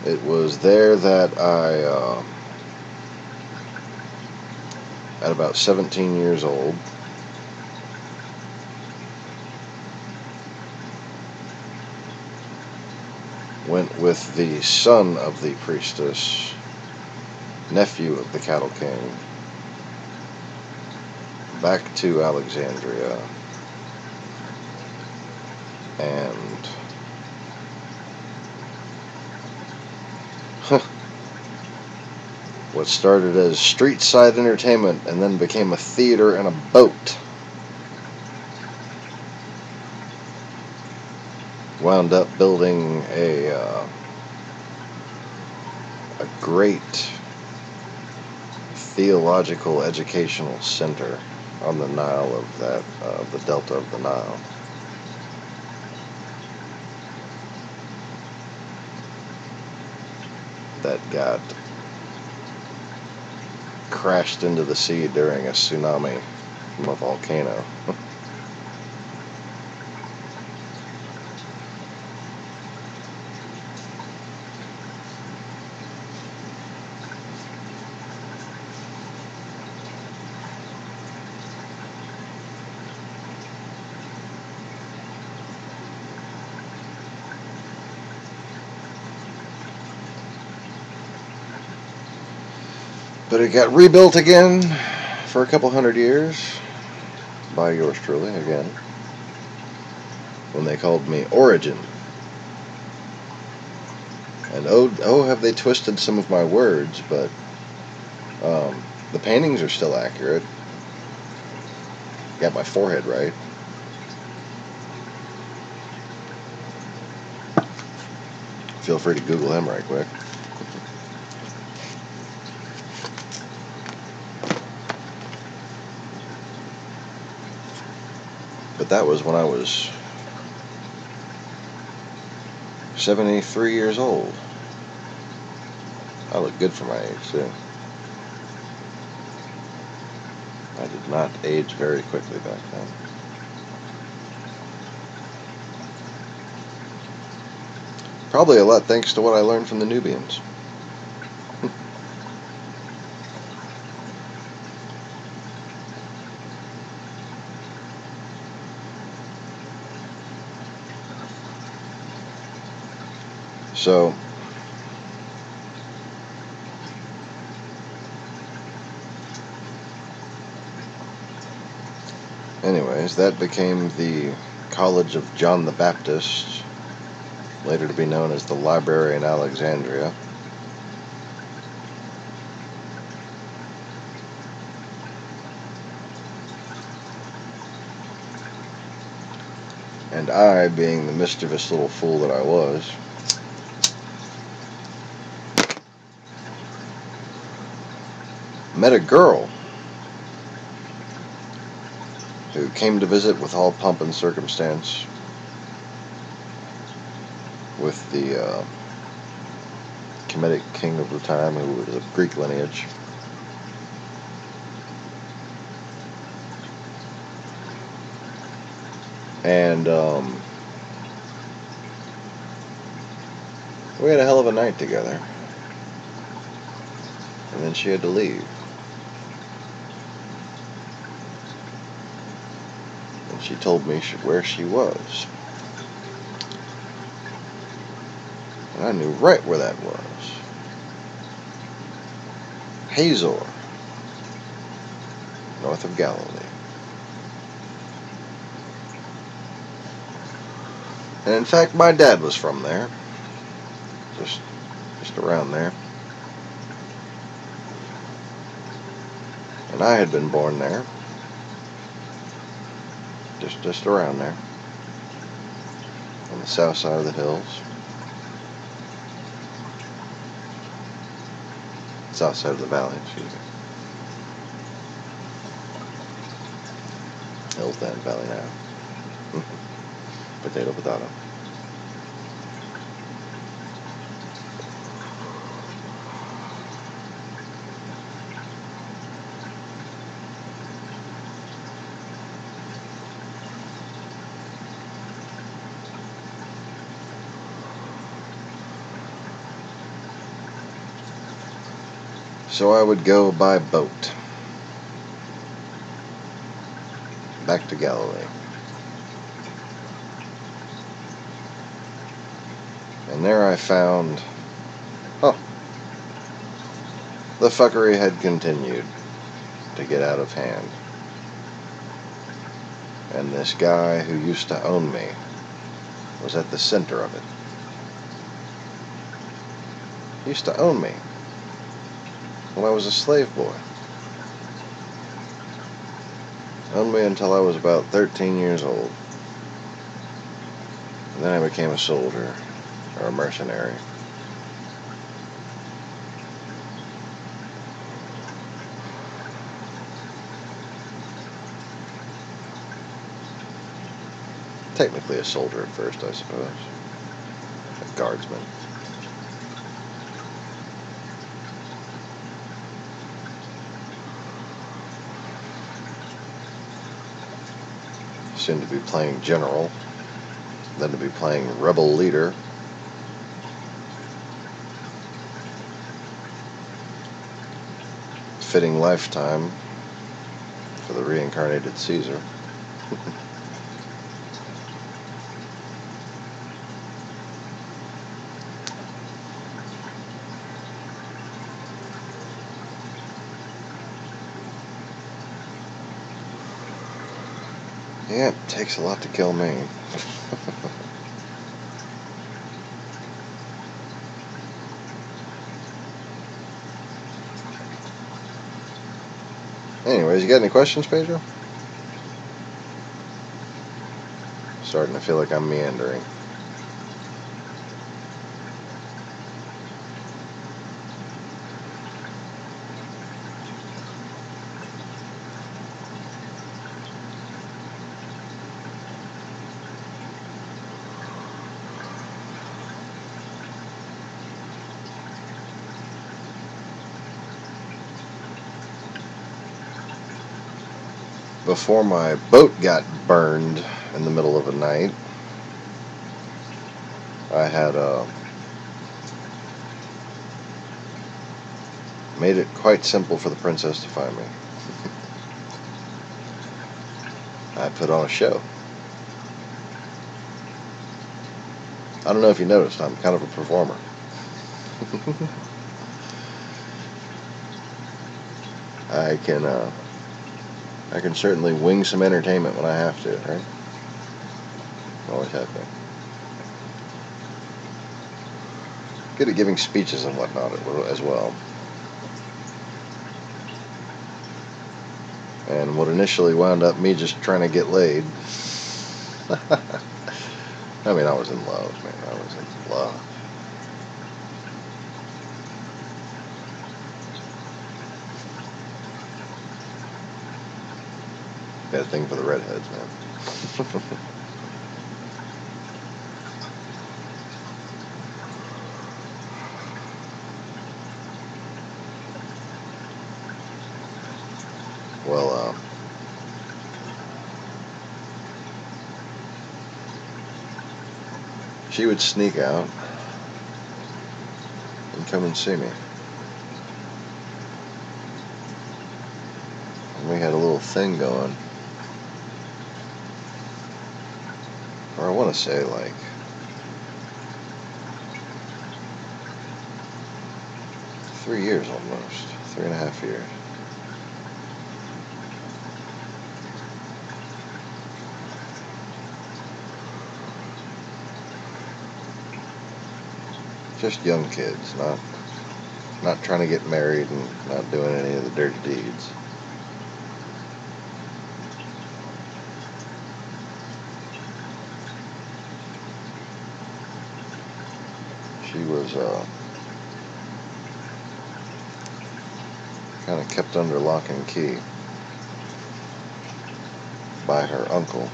it was there that I, at about 17 years old, went with the son of the priestess, nephew of the cattle king, back to Alexandria, and what started as street side entertainment and then became a theater and a boat wound up building a great theological educational center on the Nile of that, the delta of the Nile. That got crashed into the sea during a tsunami from a volcano. But it got rebuilt again for a couple hundred years by yours truly again, when they called me Origin. And oh, have they twisted some of my words, but the paintings are still accurate. Got my forehead right. Feel free to Google him right quick. But that was when I was 73 years old. I look good for my age, too. I did not age very quickly back then. Probably a lot thanks to what I learned from the Nubians. So, anyways, that became the College of John the Baptist, later to be known as the Library in Alexandria. And I, being the mischievous little fool that I was, met a girl who came to visit with all pomp and circumstance, with the Kemetic king of the time, who was of Greek lineage. And we had a hell of a night together. And then she had to leave. And she told me where she was. And I knew right where that was. Hazor, north of Galilee. And in fact, my dad was from there. Just around there. And I had been born there. Just around there. On the south side of the hills. South side of the valley, excuse me. Hills then, valley now. Potato, potato. So I would go by boat back to Galilee. And there I found, the fuckery had continued to get out of hand. And this guy who used to own me was at the center of it. He used to own me when I was a slave boy. Owned me until I was about 13 years old. And then I became a soldier, or a mercenary. Technically a soldier at first, I suppose. A guardsman. Soon to be playing general, then to be playing rebel leader. Fitting lifetime for the reincarnated Caesar. Yeah, it takes a lot to kill me. Anyways, you got any questions, Pedro? Starting to feel like I'm meandering. Before my boat got burned in the middle of the night, I had made it quite simple for the princess to find me. I put on a show. I don't know if you noticed, I'm kind of a performer. I can certainly wing some entertainment when I have to, right? Always have been. Good at giving speeches and whatnot as well. And what initially wound up me just trying to get laid. I mean, I was in love, man. I was in love. Got a thing for the redheads, man. Well, she would sneak out and come and see me. And we had a little thing going. Or I want to say like 3 years almost. 3.5 years. Just young kids, not trying to get married and not doing any of the dirty deeds. She was kind of kept under lock and key by her uncle,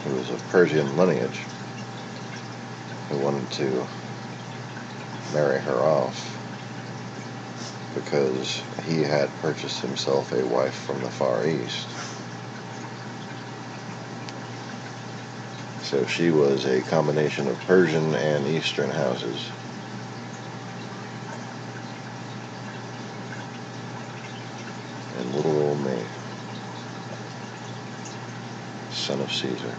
who was of Persian lineage, who wanted to marry her off because he had purchased himself a wife from the Far East. So she was a combination of Persian and Eastern houses. And little old me, son of Caesar.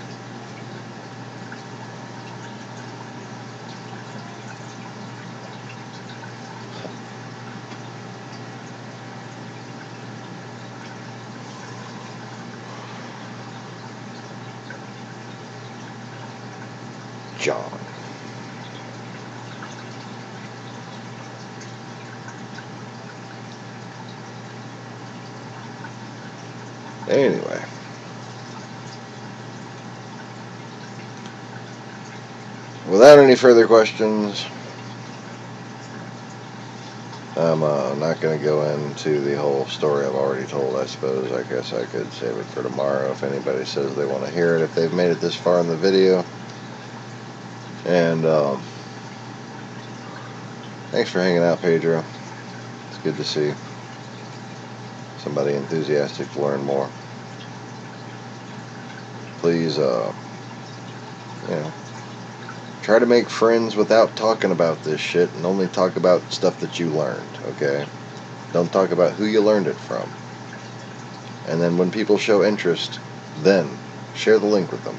John. Anyway, without any further questions, I'm not going to go into the whole story I've already told. I suppose I guess I could save it for tomorrow if anybody says they want to hear it, if they've made it this far in the video. And thanks for hanging out, Pedro. It's good to see somebody enthusiastic to learn more. Please, try to make friends without talking about this shit and only talk about stuff that you learned, okay? Don't talk about who you learned it from. And then when people show interest, then share the link with them.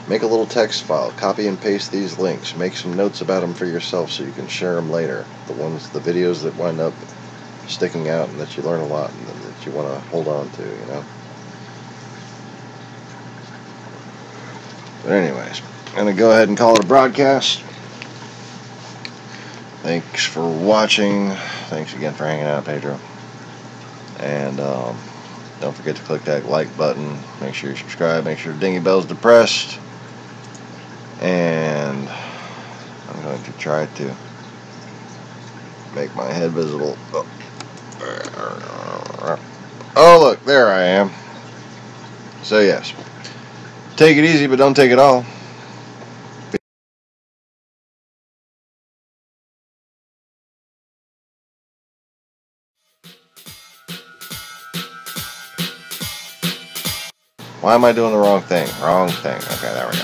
Make a little text file, copy and paste these links, make some notes about them for yourself so you can share them later. The videos that wind up sticking out and that you learn a lot and that you want to hold on to, But anyways, I'm going to go ahead and call it a broadcast. Thanks for watching. Thanks again for hanging out, Pedro. And don't forget to click that like button. Make sure you subscribe. Make sure the dingy bell's depressed. And I'm going to try to make my head visible. Oh, look, there I am. So yes, take it easy, but don't take it all. Why am I doing the wrong thing? Wrong thing. Okay, there we go.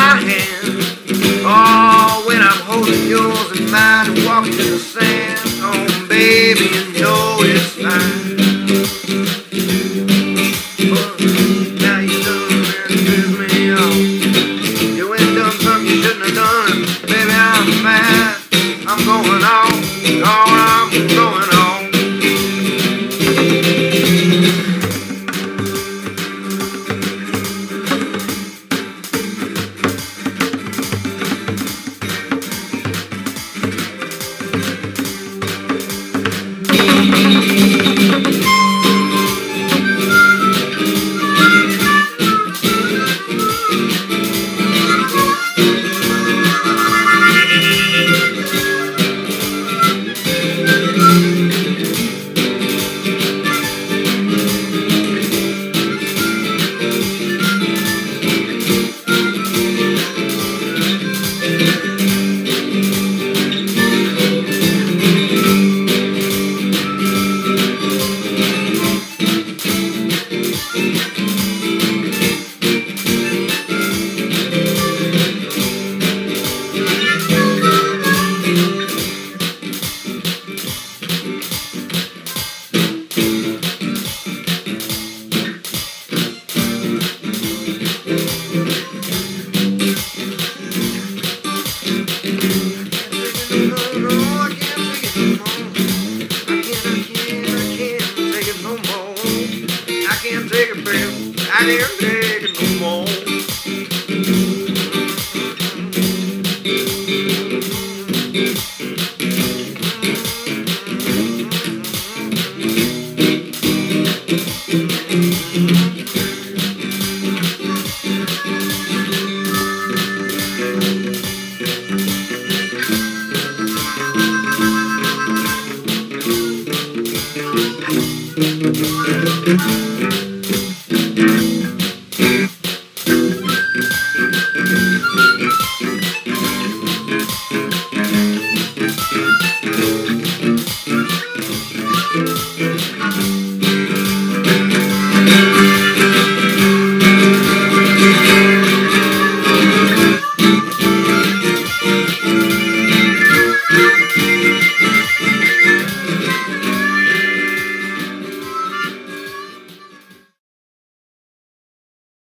my hand. Oh, when I'm holding yours in mine and walking in the sand.